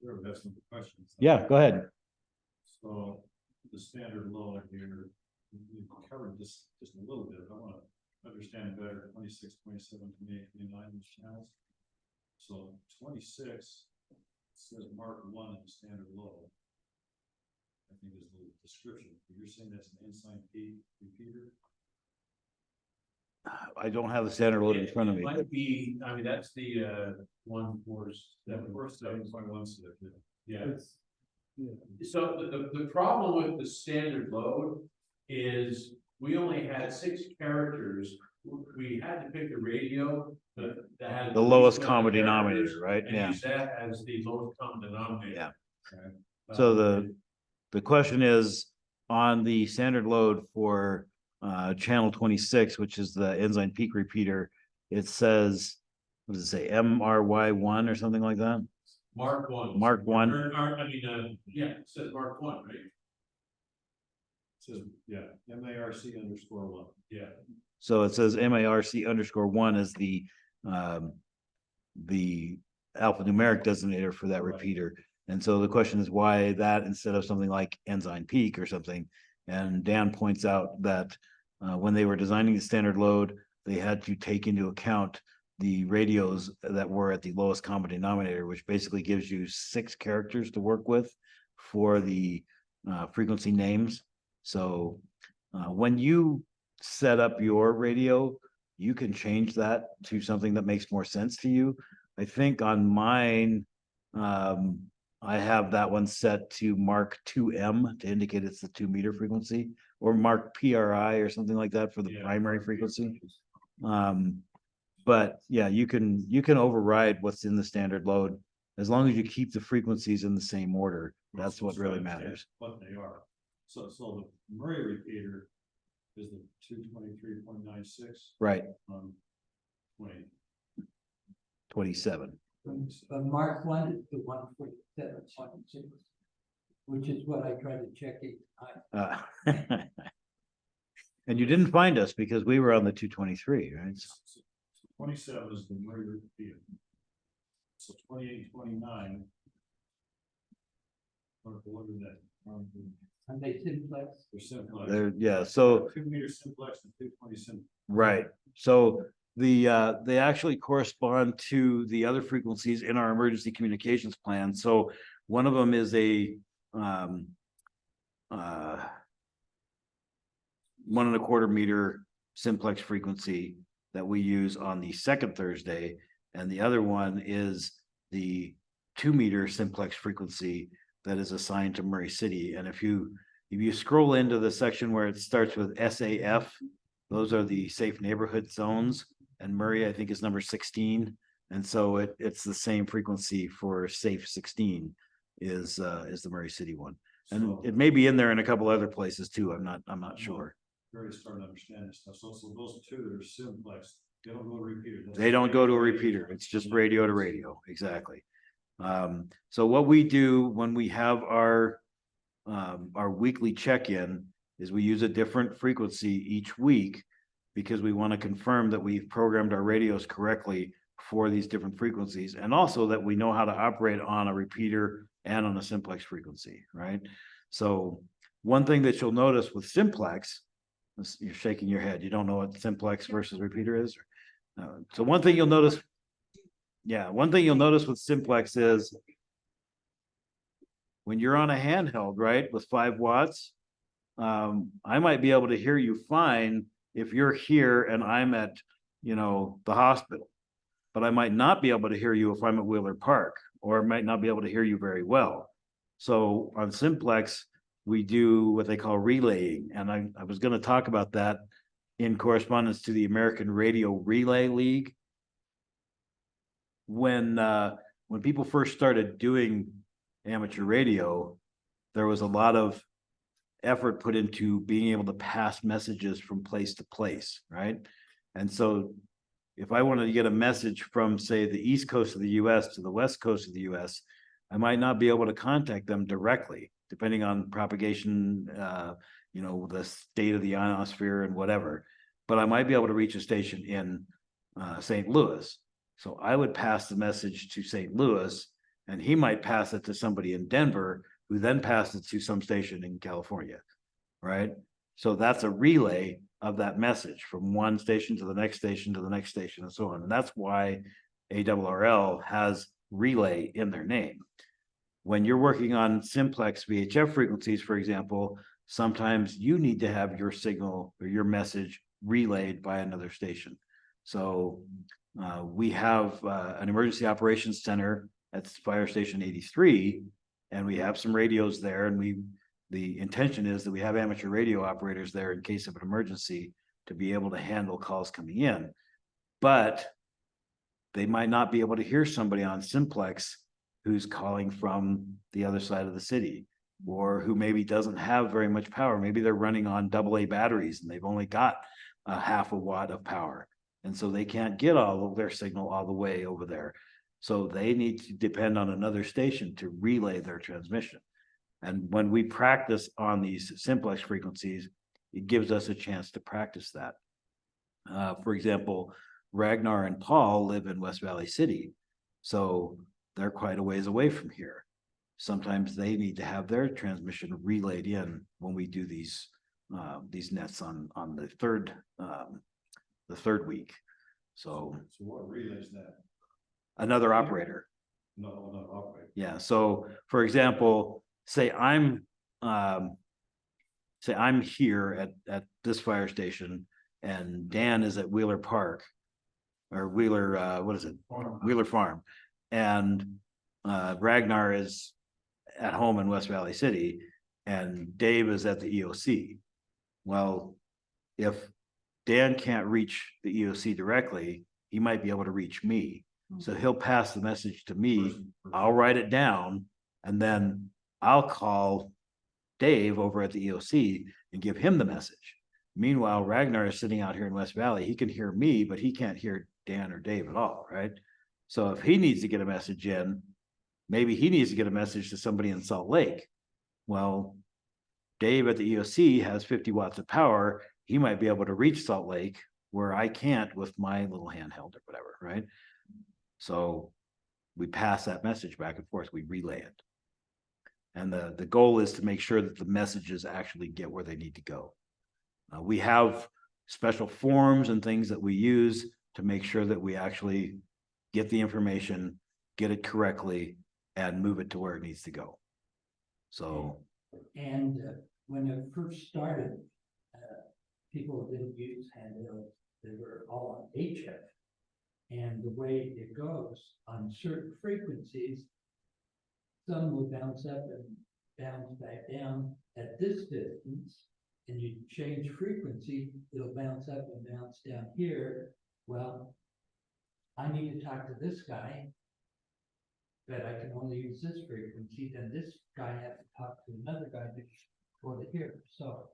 Sure, that's some questions. Yeah, go ahead. So the standard load here, you covered this just a little bit. I want to understand better 26, 27, 28, 29 these channels. So 26 says Mark 1 in the standard load. I think is the description. You're saying that's an ensign P repeater? I don't have the standard load in front of me. It might be, I mean, that's the one force that First 7.1 slip. yeah. So the problem with the standard load is we only had 6 characters. We had to pick a radio that had The lowest least common amount of denominator, characters right? and Yeah. use that as the lowest common denominator. Yeah. Okay. So the question is on the standard load for channel 26, which is the ensign peak repeater, it says, what does it say, MRY1 or something like that? Mark 1. Mark 1. Yeah, it says Mark 1, right? Says, yeah, MARC_1. Yeah. So it says MARC_1 is the alphanumeric designator for that Right. repeater. And so the question is why that instead of something like ensign peak or something? And Dan points out that when they were designing the standard load, they had to take into account the radios that were at the lowest common denominator, which basically gives you 6 characters to work with for the frequency names. So when you set up your radio, you can change that to something that makes more sense to you. I think on mine, I have that one set to MARC 2M to indicate it's the 2-meter frequency, or MARC PRI or something like that for the Yeah. primary frequency. But yeah, you can override what's in the standard load as long as you keep the frequencies in the same order. That's what really matters. What they are. So the Murray repeater is the 223.96, Right, 20. 27. But Mark one is the 147.6, which is what I try to check each time. And you didn't find us because we were on the 223, right? So 27 is the Murray repeater. So 28, 29. What is that? And they simplex. They're simplex. Yeah, so 2-meter simplex and 220 simplex. right, so they actually correspond to the other frequencies in our emergency communications plan. So one of them is a 1.25 meter simplex frequency that we use on the second Thursday, and the other one is the 2-meter simplex frequency that is assigned to Murray City. And if you scroll into the section where it starts with SAF, those are the safe neighborhood zones, and Murray, I think, is number 16. And so it's the same frequency for safe 16 is the Murray City one. And So- it may be in there in a couple other places too. I'm not sure. Very starting to understand this stuff. So those two that are simplex, they don't go to repeater. They don't go to a repeater. It's just radio to radio. Exactly. So what we do when we have our weekly check-in is we use a different frequency each week because we want to confirm that we've programmed our radios correctly for these different frequencies, and also that we know how to operate on a repeater and on a simplex frequency, right? So one thing that you'll notice with simplex, you're shaking your head, you don't know what simplex versus repeater is? So one thing you'll notice with simplex is when you're on a handheld, right, with 5 watts, I might be able to hear you fine if you're here and I'm at, the hospital, but I might not be able to hear you if I'm at Wheeler Park, or might not be able to hear you very well. So on simplex, we do what they call relaying, and I was going to talk about that in correspondence to the American Radio Relay League. When people first started doing amateur radio, there was a lot of effort put into being able to pass messages from place to place, right? And so if I wanted to get a message from, say, the East Coast of the US to the West Coast of the US, I might not be able to contact them directly, depending on propagation, the state of the ionosphere and whatever. But I might be able to reach a station in St. Louis. So I would pass the message to St. Louis, and he might pass it to somebody in Denver, who then passed it to some station in California, right? So that's a relay of that message from one station to the next station to the next station and so on. And that's why ARRL has relay in their name. When you're working on simplex VHF frequencies, for example, sometimes you need to have your signal or your message relayed by another station. So we have an emergency operations center at Fire Station 83, and we have some radios there, and the intention is that we have amateur radio operators there in case of an emergency to be able to handle calls coming in. But they might not be able to hear somebody on simplex who's calling from the other side of the city, or who maybe doesn't have very much power. Maybe they're running on AA batteries and they've only got a 0.5 watt of power. And so they can't get all of their signal all the way over there. So they need to depend on another station to relay their transmission. And when we practice on these simplex frequencies, it gives us a chance to practice that. For example, Ragnar and Paul live in West Valley City, so they're quite a ways away from here. Sometimes they need to have their transmission relayed in when we do these nets on the third week. So what relay is that? another operator. No, not operator. Yeah. So for example, say I'm say I'm here at this fire station and Dan is at Wheeler Park or Wheeler, what is it? Wheeler Farm. And Ragnar is at home in West Valley City and Dave is at the EOC. Well, if Dan can't reach the EOC directly, he might be able to reach me. So he'll pass the message to me. I'll write it down and then I'll call Dave over at the EOC and give him the message. Meanwhile, Ragnar is sitting out here in West Valley. He can hear me, but he can't hear Dan or Dave at all, right? So if he needs to get a message in, maybe he needs to get a message to somebody in Salt Lake. Well, Dave at the EOC has 50 watts of power. He might be able to reach Salt Lake where I can't with my little handheld or whatever, right? So we pass that message back and forth. We relay it. And the goal is to make sure that the messages actually get where they need to go. We have special forms and things that we use to make sure that we actually get the information, get it correctly, and move it to where it needs to go. So. And when it first started, people didn't use handhelds. They were all on HF. And the way it goes on certain frequencies, some will bounce up and bounce back down at this distance. And you change frequency, it'll bounce up and bounce down here. Well, I need to talk to this guy, but I can only use this frequency. Then this guy has to talk to another guy to go to here. So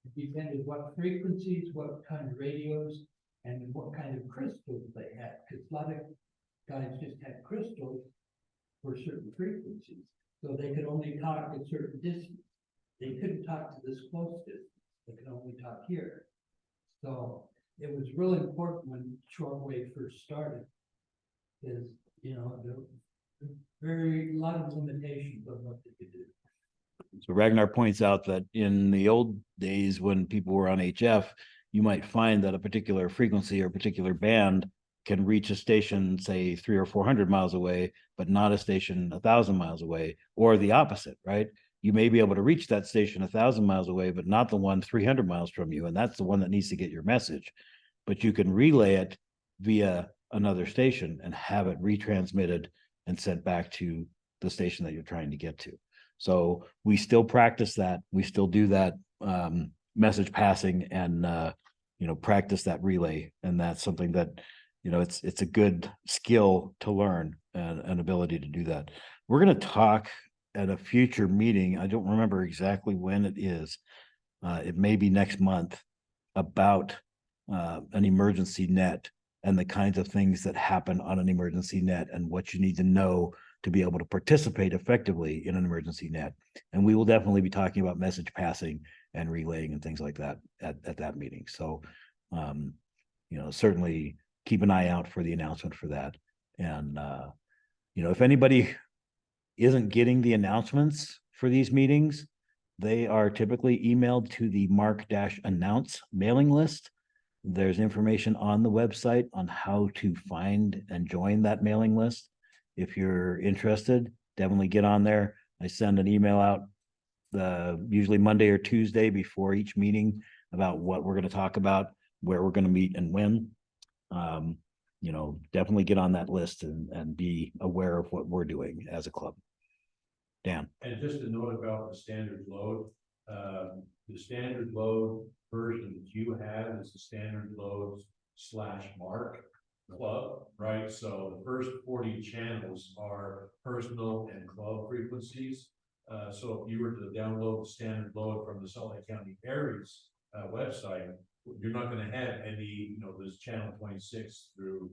it depended what frequencies, what kind of radios, and what kind of crystals they had. Because a lot of guys just had crystals for certain frequencies. So they could only talk at certain distance. They couldn't talk to this close distance. They could only talk here. So it was really important when shortwave first started. Is, you know, there were a lot of limitations on what they could do. So Ragnar points out that in the old days when people were on HF, you might find that a particular frequency or particular band can reach a station, say 300 or 400 miles away, but not a station 1,000 miles away, or the opposite, right? You may be able to reach that station 1,000 miles away, but not the one 300 miles from you. And that's the one that needs to get your message. But you can relay it via another station and have it retransmitted and sent back to the station that you're trying to get to. So we still practice that. We still do that message passing and, practice that relay. And that's something that, it's a good skill to learn and an ability to do that. We're going to talk at a future meeting. I don't remember exactly when it is. It may be next month about an emergency net and the kinds of things that happen on an emergency net and what you need to know to be able to participate effectively in an emergency net. And we will definitely be talking about message passing and relaying and things like that at that meeting. So, certainly keep an eye out for the announcement for that. And, if anybody isn't getting the announcements for these meetings, they are typically emailed to the MARC-announce mailing list. There's information on the website on how to find and join that mailing list. If you're interested, definitely get on there. I send an email out usually Monday or Tuesday before each meeting about what we're going to talk about, where we're going to meet and when. Definitely get on that list and be aware of what we're doing as a club. Dan. And just a note about the standard load, the standard load version that you have is the standard loads /MARC club, right? So the first 40 channels are personal and club frequencies. So if you were to download the standard load from the Salt Lake County Aries website, you're not going to have any, this channel 26 through,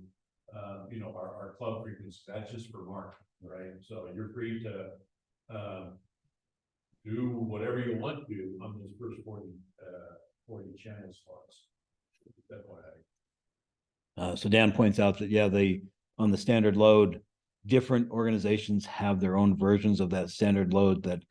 our club frequency. That's just for MARC, right? So you're free to do whatever you want to on those first 40 channel slots. That's what So Dan points out that, on the standard load, different organizations have their own versions of that standard load that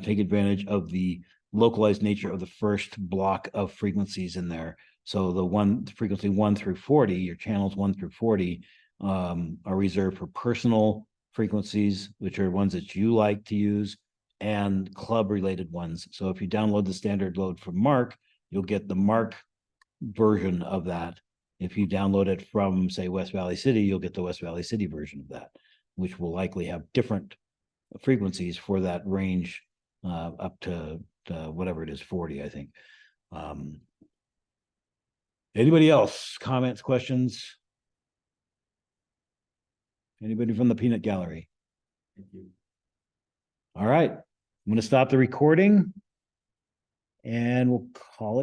take advantage of the localized nature of the first block of frequencies in there. So the frequency 1 through 40, your channels 1 through 40 are reserved for personal frequencies, which are ones that you like to use, and club related ones. So if you download the standard load from MARC, you'll get the MARC version of that. If you download it from, say, West Valley City, you'll get the West Valley City version of that, which will likely have different frequencies for that range up to whatever it is, 40, I think. Anybody else? Comments, questions? Anybody from the peanut gallery? Thank you. All right, I'm going to stop the recording and we'll call it.